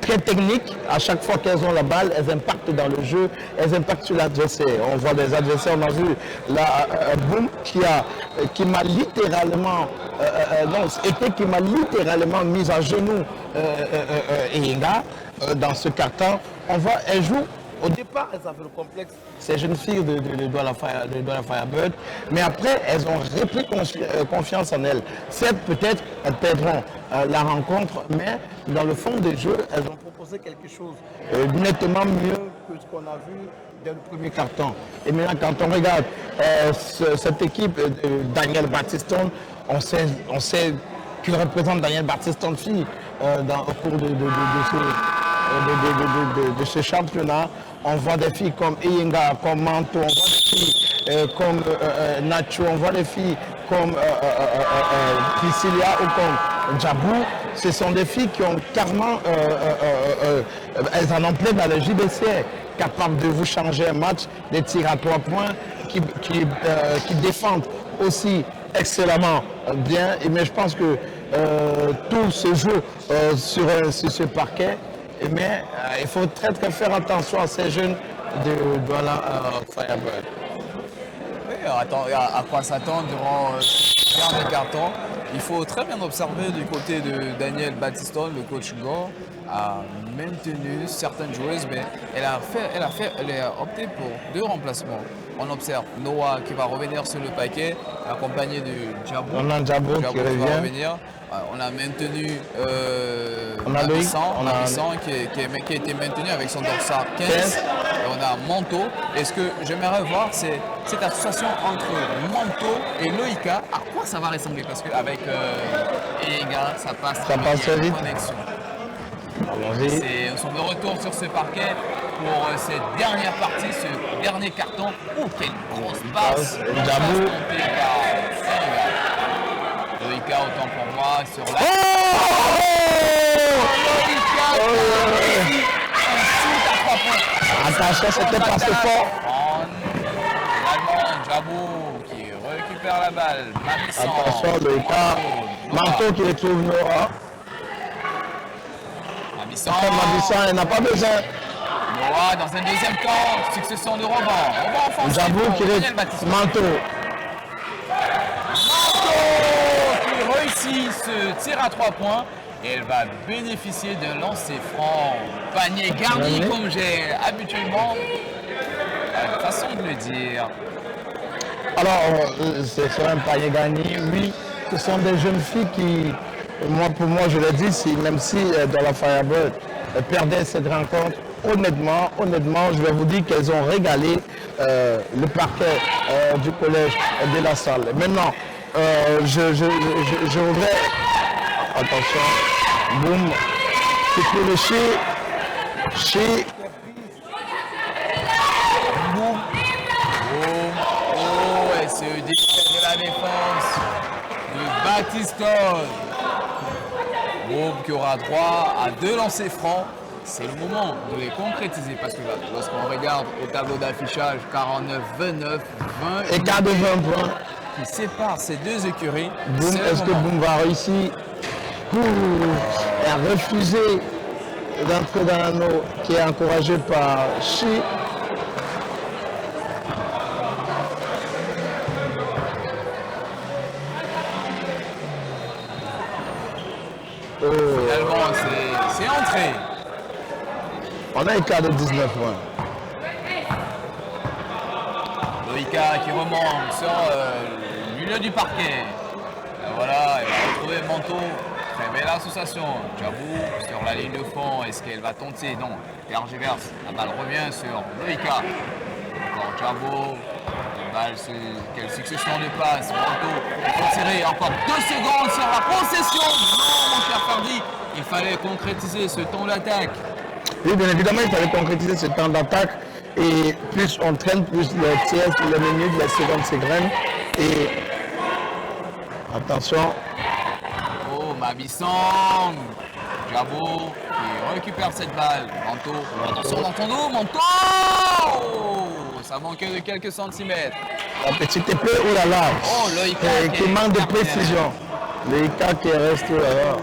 très techniques. À chaque fois qu'elles ont la balle, elles impactent dans le jeu, elles impactent sur l'adversaire. On voit des adversaires, on a vu Boum qui m'a littéralement, qui m'a littéralement mis à genoux Inga dans ce carton. On voit, elles jouent. Au départ, elles avaient le complexe, ces jeunes filles de Douala Firebird, mais après, elles ont repris confiance en elles. Certes, peut-être, elles perdront la rencontre, mais dans le fond des jeux, elles ont proposé quelque chose nettement mieux que ce qu'on a vu dès le premier carton. Et maintenant, quand on regarde cette équipe, Daniel Battiston, on sait qu'il représente Daniel Battiston fille au cours de ce championnat. On voit des filles comme Iyenga, comme Manto, on voit des filles comme Nacho, on voit des filles comme Priscilla ou comme Djabou. Ce sont des filles qui ont carrément, elles en ont plein dans le JBC, capables de vous changer un match, des tirs à 3 points, qui défendent aussi excellemment bien. Mais je pense que tout se joue sur ce parquet. Mais il faut très faire attention à ces jeunes de Douala Firebird. Oui, à quoi s'attendre durant ce dernier carton. Il faut très bien observer du côté de Daniel Battiston, le coach Gore a maintenu certaines joueuses, mais elle a opté pour 2 remplacements. On observe Noah qui va revenir sur le paquet, accompagné de Djabou. On a Djabou qui va revient. revenir. On a maintenu on a Loïc, Abissan qui a été maintenu avec son dorsal 15. Et on a Manteau. Et ce que j'aimerais voir, c'est cette association entre Manteau et Loïka. À quoi ça va ressembler? Parce qu'avec Ega, ça passe vite. Connexion. Nous sommes de retour sur ce parquet pour cette dernière partie, ce dernier carton. Oh, quelle grosse passe! Djabou. Loïka, autant pour moi, sur la... Oh, Loïka, un Attention, c'était pas assez fort. Finalement, Djabou qui récupère la balle. Mabisson. Attention, le écart. Manteau qui retrouve Noah. Mabisson. Mabisson, il n'a pas besoin. Noah dans un deuxième temps. Succession de rebonds. Rebond offensif. Djabou qui Daniel retrouve Baptiste. Manteau. Qui réussit ce tir à 3 points et elle va bénéficier d'un lancer franc, panier garni comme j'ai habituellement une façon de le dire. Alors, c'est un panier gagné, oui. Ce sont des jeunes filles qui, pour moi, je le dis, même si dans la Firebird perdaient cette rencontre, honnêtement, je vais vous dire qu'elles ont régalé le parquet du collège de la salle. Maintenant, je voudrais, attention, boum, c'est pour le chez Boum. Boum. Oh, elle se défait de la défense de Baptiston. Boum qui aura droit à 2 lancers francs. C'est le moment de les concrétiser parce que lorsqu'on regarde au tableau d'affichage 49-29, 20 écart de 20 points. qui sépare ces deux écuries. Boum, est-ce que Boum va réussir à refuser d'entrer dans l'anneau qui est encouragé par Chi. Finalement, c'est entré. On a un écart de 19 points. Loïka qui remonte sur le milieu du parquet. Voilà, elle va retrouver le manteau. Très belle association. Djabou sur la ligne de fond. Est-ce qu'elle va tenter? Non. Tergiverse. La balle revient sur Loïka. Encore Djabou. Quelle succession de passes. Manteau. Il faut tirer. Encore 2 secondes sur la possession. Non, mon cher Fardi. Il fallait concrétiser ce temps d'attaque. Oui, bien évidemment, il fallait concrétiser ce temps d'attaque. Et plus on traîne, plus les tiers, les minutes, les secondes s'égrènent. Et attention. Oh, Mabisson. Djabou qui récupère cette balle. Manteau. Attention dans ton dos, Manteau. Ça manquait de quelques centimètres. La petite épée, oh là là. Oh, Loïka qui manque de précision. Loïka qui reste là.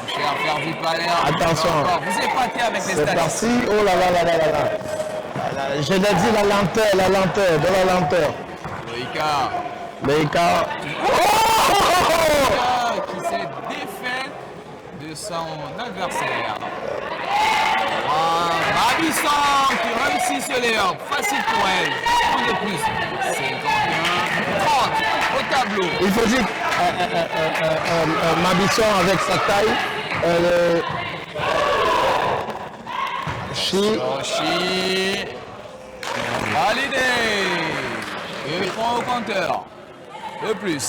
Mon cher Ferdi Palais. Attention. Vous épatez avec les C'est statistiques. parti. Oh là là là là là là. Je l'ai dit, la lenteur, de la lenteur. Loïka. Loïka. Qui s'est défait de son adversaire. Mabisson qui réussit ce layup. Facile pour elle. Un de plus. 51, 30 au tableau. Il faut dire Mabisson avec sa taille. Yoshi. Validé. Et point au compteur. De plus.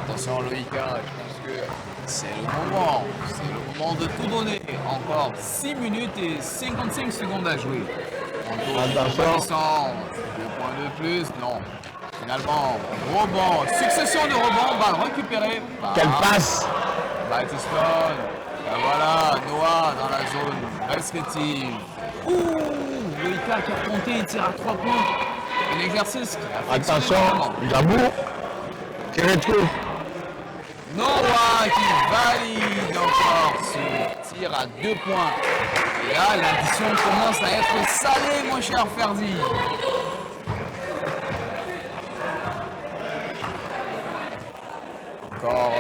Attention Loïka, je pense que c'est le moment de tout donner. Encore 6 minutes et 55 secondes à jouer. Attention. 2 points de plus, non. Finalement, rebond, succession de rebonds, balle récupérée par Quelle passe. Baptiston. Et voilà, Noah dans la zone restrictive. Ouh, Loïka qui a compté, il tire à 3 points. Un exercice qui a fait Attention, Djabou qui retrouve. Noah qui valide encore ce tir à 2 points. Et là, l'addition commence à être salée, mon cher Ferdi. Encore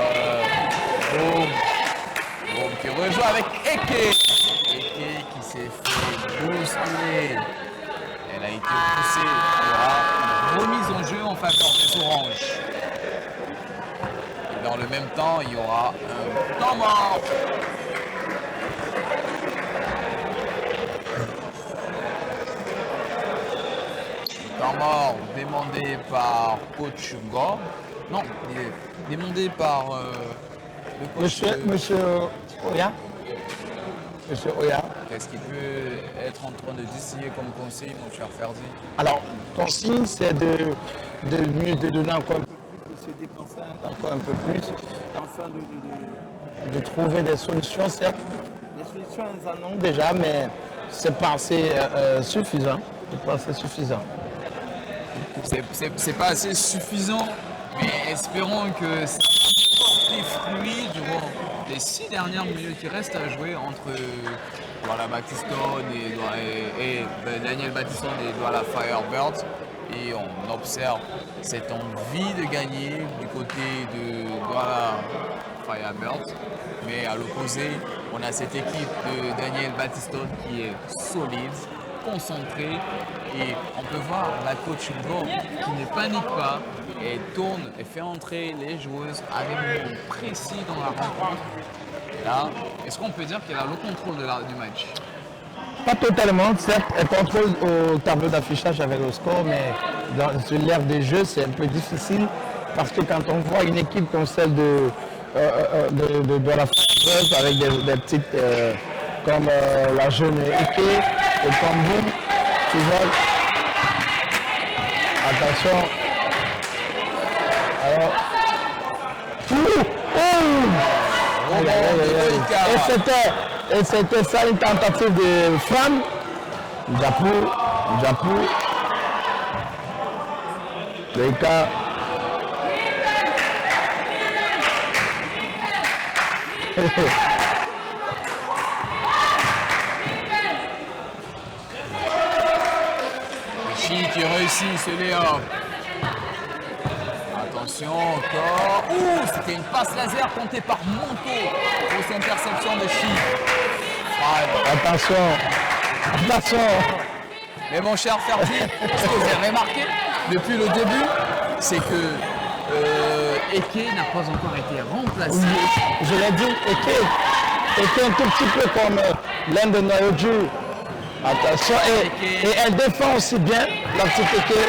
Boum. Boum qui rejoue avec Eke. Eke qui s'est fait bousculer. Elle a été poussée. Il y aura une remise en jeu en faveur des Oranges. Et dans le même temps, il y aura un temps mort. Temps mort demandé par coach Gore. Non, il est demandé par le coach. Monsieur Oya. Monsieur Oya. Qu'est-ce qu'il peut être en train de distiller comme conseil, mon cher Ferdi? Alors, ton signe, c'est de donner encore un peu plus, de se dépenser encore un peu plus, afin de trouver des solutions. Certes, les solutions, elles en ont déjà, mais c'est pas assez suffisant. C'est pas assez suffisant. C'est pas assez suffisant, mais espérons que ça porte des fruits durant les 6 dernières minutes qui restent à jouer entre Douala Batistone et Daniel Batistone et Douala Firebirds. Et on observe cette envie de gagner du côté de Douala Firebirds. Mais à l'opposé, on a cette équipe de Daniel Batistone qui est solide, concentrée. Et on peut voir la coach Go qui ne panique pas et tourne et fait entrer les joueuses avec un moment précis dans la rencontre. Et là, est-ce qu'on peut dire qu'elle a le contrôle du match? Pas totalement, certes, elle contrôle au tableau d'affichage avec le score, mais sur l'ère des jeux, c'est un peu difficile parce que quand on voit une équipe comme celle de la France avec des petites comme la jeune Eke et comme vous, tu vois, attention. Alors, et c'était ça une tentative de femme. Japou. Leïka. Chi qui réussit ce layup. Attention encore. Ouh, c'était une passe laser comptée par Monto. Grosse interception de Chi. Attention. Mais mon cher Ferdi, ce que vous avez remarqué depuis le début, c'est que Eke n'a pas encore été remplacé. Je l'ai dit, Eke un tout petit peu comme l'un de Naoju. Attention, et elle défend aussi bien la petite Eke.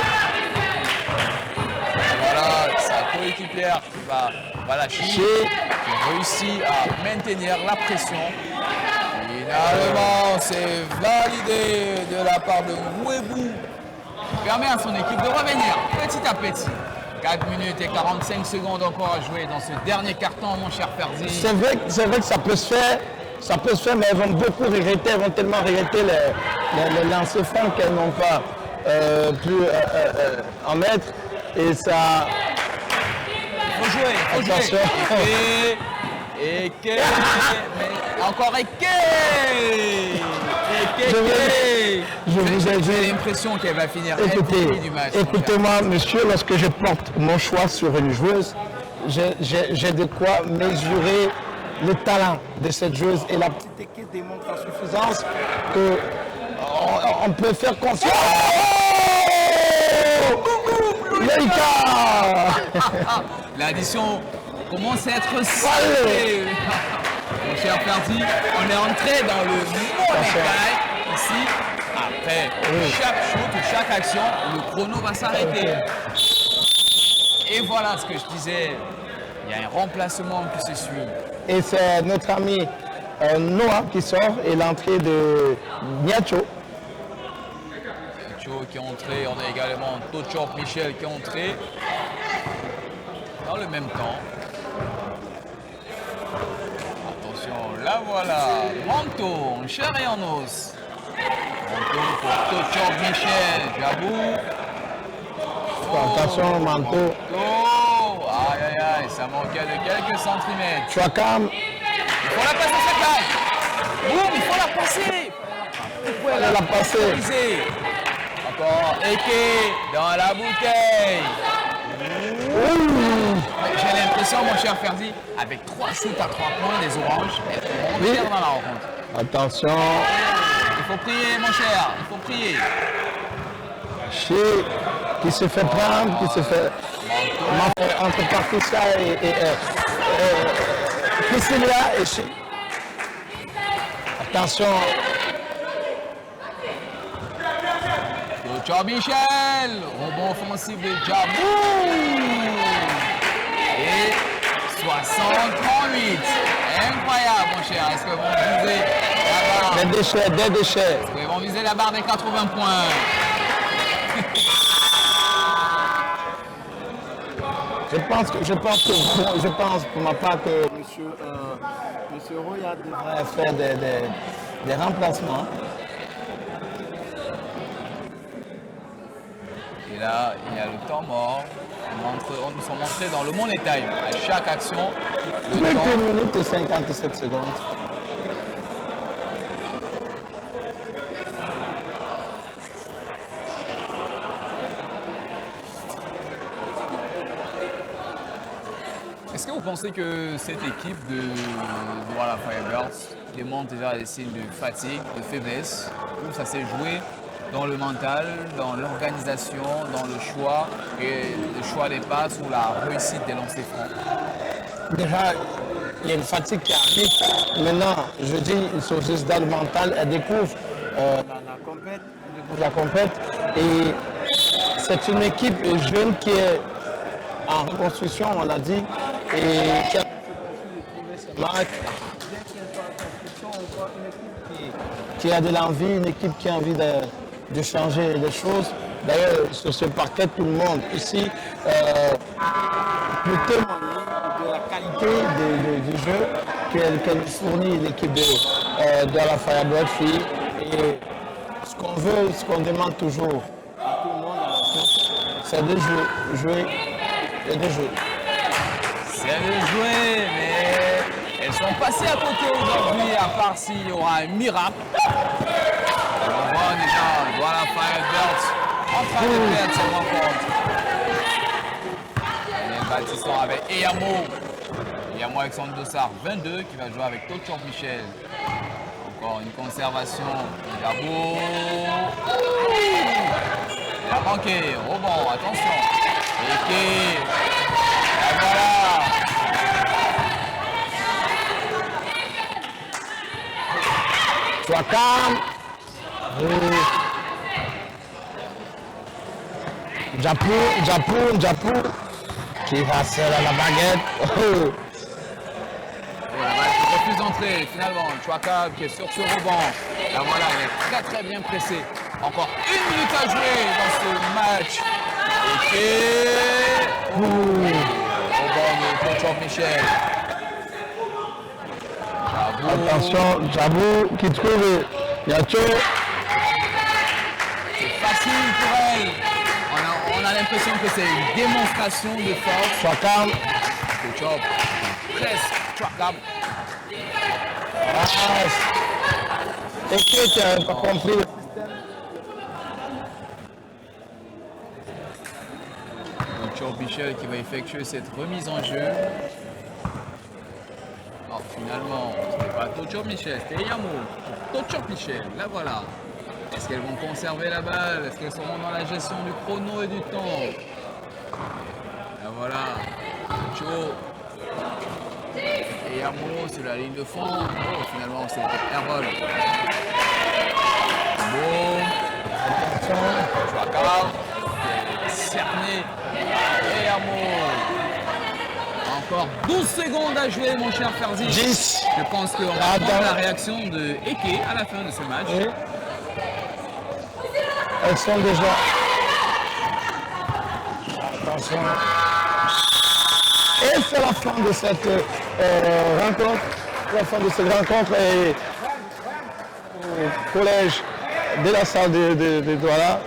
Voilà, sa coéquipière qui va lâcher, qui réussit à maintenir la pression. Finalement, c'est validé de la part de Mouebou, qui permet à son équipe de revenir petit à petit. 4 minutes et 45 secondes encore à jouer dans ce dernier carton, mon cher Ferdi. C'est vrai que ça peut se faire, mais elles vont beaucoup regretter, elles vont tellement regretter les lancers francs qu'elles n'ont pas pu en mettre. Et ça... Il faut jouer. Eke, mais encore Eke. Je vous ai dit... J'ai l'impression qu'elle va finir MVP du match. Écoutez-moi, monsieur, lorsque je porte mon choix sur une joueuse, j'ai de quoi mesurer le talent de cette joueuse. Et la petite équipe démontre à suffisance qu'on peut faire confiance. L'addition commence à être salée. Mon cher Ferdi, on est entré dans le Monégal ici. Après chaque shoot ou chaque action, le chrono va s'arrêter. Et voilà ce que je disais, il y a un remplacement qui se suit. Et c'est notre ami Noah qui sort et l'entrée de Niacho. Qui est entré, on a également Tochor Michel qui est entré dans le même temps. Attention, là voilà, Manto, en chair et en os. Manto pour Tochor Michel, j'avoue. Attention, Manto. Aïe, ça manquait de quelques centimètres. Chouakam. Il faut la passer cette balle. Boum, il faut la passer. Pourquoi elle la passer? Encore Eke dans la bouteille. J'ai l'impression, mon cher Ferdi, avec 3 shoots à 3 points, les oranges, elles vont monter dans la rencontre. Attention. Il faut prier, mon cher, il faut prier. Qui se fait prendre, qui se fait... Entre Patricia et Priscilla et Chi. Attention. Ciao Michel, rebond offensif de Djabou. Et 60-38. Incroyable, mon cher. Est-ce que vous visez la barre? Des déchets. Est-ce qu'ils vont viser la barre des 80 points? Je pense pour ma part que Monsieur Roya devrait faire des remplacements. là, il y a le temps mort. On nous sont montrés dans le Money Time. À chaque action, le 21 temps. minutes et 57 secondes. Est-ce que vous pensez que cette équipe de Douala Firebirds démontre déjà des signes de fatigue, de faiblesse, ou ça s'est joué dans le mental, dans l'organisation, dans le choix, et le choix des passes ou la réussite des lancers francs? Déjà, il y a une fatigue qui arrive. Maintenant, je dis, ils sont juste dans le mental, elles découvrent la compète. Et c'est une équipe jeune qui est en reconstruction, on l'a dit, et qui a trouvé ses marques. Bien qu'il soit en construction, on voit une équipe qui a de l'envie, une équipe qui a envie de changer les choses. D'ailleurs, sur ce parquet, tout le monde ici peut témoigner de la qualité du jeu qu'elle nous fournit, l'équipe de la Firebird Fille. Et ce qu'on veut, ce qu'on demande toujours à tout le monde, c'est de jouer et de jouer. C'est de jouer, mais elles sont passées à côté aujourd'hui, à part s'il y aura un miracle. On voit déjà Douala Firebirds en train de perdre cette rencontre. Daniel Baptiston avec Eyamo. Eyamo avec son dossard 22 qui va jouer avec Tochon Michel. Encore une conservation. Jabot. Il a manqué. Rebond, attention. Et voilà. Sois calme. Japou, qui va se la baguette. Il refuse d'entrer finalement. Chouaka qui est sur ce rebond. Là voilà, il est très bien pressé. Encore 1 minute à jouer dans ce match. Et rebond de Tochon Michel. Jabou. Attention, Jabou qui trouve Yacho. C'est facile pour elle. On a l'impression que c'est une démonstration de force. Sois calme. Tochon presque. Chouaka. Et qui n'a pas compris. Tochon Michel qui va effectuer cette remise en jeu. Alors finalement, ce n'est pas Tochon Michel, c'était Eyamo. Tochon Michel, là voilà. Est-ce qu'elles vont conserver la balle? Est-ce qu'elles seront dans la gestion du chrono et du temps? Là voilà. Tochon. Eyamo sur la ligne de fond. Oh, finalement, c'est Errol. Bon. Chouaka. Cerné. Eyamo. Encore 12 secondes à jouer, mon cher Ferzi. 10. Je pense qu'on va prendre la réaction de Eke à la fin de ce match. Oui. Elles sont déjà. Attention. Et c'est la fin de cette rencontre. La fin de cette rencontre est au collège de la salle de Douala.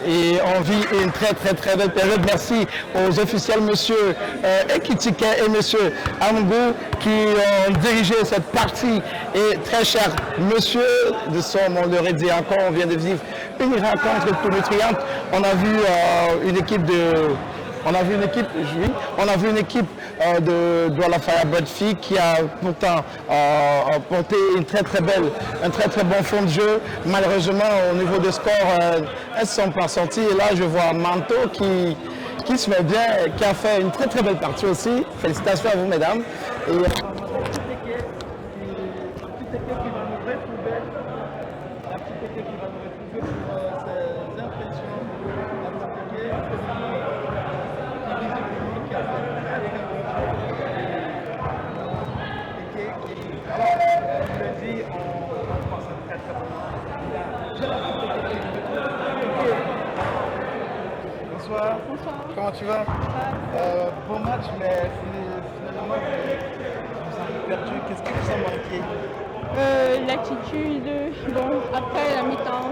Et on vit une très belle période. Merci aux officiels, monsieur Ekitike et monsieur Amgou, qui ont dirigé cette partie. Et très cher monsieur de Somme, on le redit encore, on vient de vivre une rencontre tonitruante. On a vu une équipe de... On a vu une équipe de Douala Firebird Fille qui a pourtant porté un très bon fond de jeu. Malheureusement, au niveau des scores, elles ne sont pas sorties. Et là, je vois Manto qui se met bien, qui a fait une très belle partie aussi. Félicitations à vous, mesdames. Et, Bonsoir. Comment tu vas? Bon match, mais finalement, vous avez perdu. Qu'est-ce qui vous a manqué? L'attitude. Bon, après la mi-temps,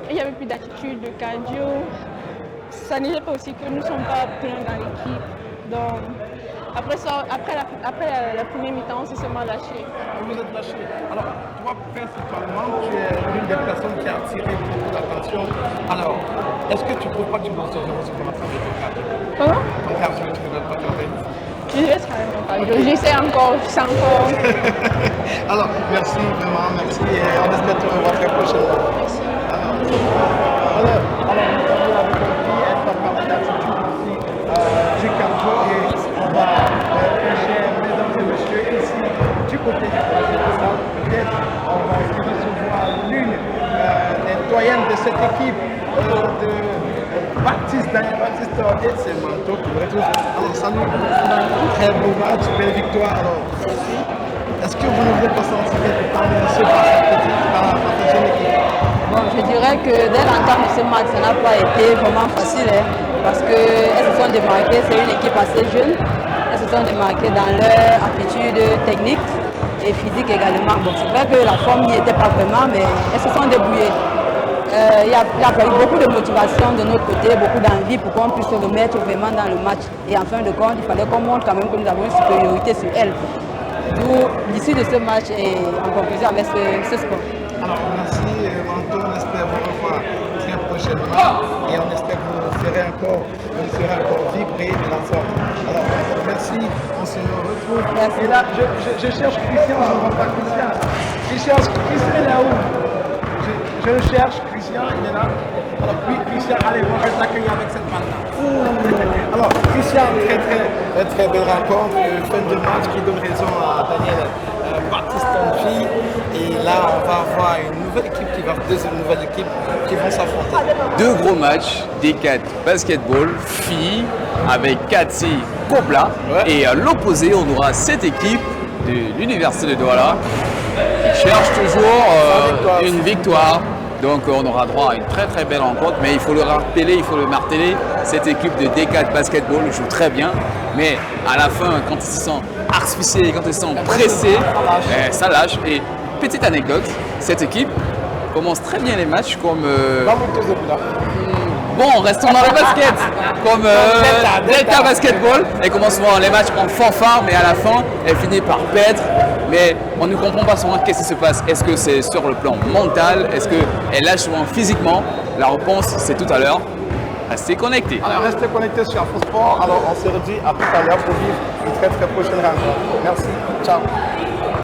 il n'y avait plus d'attitude, de cardio. ça n'est pas aussi que nous ne sommes pas pleins dans l'équipe. Donc, après la première mi-temps, on s'est seulement lâché. Vous êtes lâché. Alors, toi, principalement, tu es l'une des personnes qui a attiré beaucoup d'attention. Alors, est-ce que tu ne trouves pas que tu dois se remettre sur ton cardio? Comment? Ton cardio, tu ne dois pas travailler? Je vais travailler mon cardio. J'essaie encore, je sais encore. Alors, merci vraiment, merci et on espère te revoir très prochainement. Merci. Alors, vous l'avez compris, elle va parler d'attitude aussi du cardio et on va pêcher, mesdames et messieurs, ici, du côté du projet de salle. Peut-être on va aussi recevoir l'une des doyennes de cette équipe de Baptiste, Daniel Baptiste et ses manteaux qui me retrouvent. Alors, salut, très beau match, belle victoire. Alors, est-ce que vous ne vous êtes pas senti par cette jeune équipe? Bon, je dirais que dès l'entame de ce match, ça n'a pas été vraiment facile, hein, parce qu'elles se sont démarquées, c'est une équipe assez jeune, elles se sont démarquées dans leur aptitude technique et physique également. Bon, c'est vrai que la forme n'y était pas vraiment, mais elles se sont débrouillées. Il a fallu beaucoup de motivation de notre côté, beaucoup d'envie pour qu'on puisse se remettre vraiment dans le match. Et en fin de compte, il fallait qu'on montre quand même que nous avons une supériorité sur elles. D'où l'issue de ce match et en conclusion avec ce score. Alors, merci Manto, on espère vous revoir très prochainement et on espère que vous serez encore vibrer de la sorte. Alors, merci, on se retrouve. Merci. Et là, je cherche Christian, je ne vois pas Christian. Je cherche Christian, il est là où? Je le cherche, Christian, il est là. Alors, oui, Christian, allez, on va t'accueillir avec cette balle-là. Alors, Christian, très belle rencontre, fin de match qui donne raison à Daniel Baptiste Tanfi. Et là, on va avoir une nouvelle équipe qui vont s'affronter. Deux gros matchs, D4 basketball, filles, avec Cathy Kopla. Ouais. Et à l'opposé, on aura cette équipe de l'Université de Douala qui cherche toujours une victoire. Donc on aura droit à une très très belle rencontre, mais il faut le rappeler, il faut le marteler, cette équipe de D4 basketball joue très bien, mais à la fin, quand ils se sentent asphyxiés, quand ils se sentent pressés, ça lâche. Et petite anecdote, cette équipe commence très bien les matchs comme... Bon, restons dans le basket, comme Delta Basketball. Elle commence souvent les matchs en fanfare, mais à la fin, elle finit par perdre. Mais on ne comprend pas souvent qu'est-ce qui se passe. Est-ce que c'est sur le plan mental? Est-ce qu'elle lâche souvent physiquement? La réponse, c'est tout à l'heure. Restez connectés. Alors, restez connectés sur Afro Sport. Alors, on se redit à tout à l'heure pour vivre une très très prochaine rencontre. Merci. Ciao.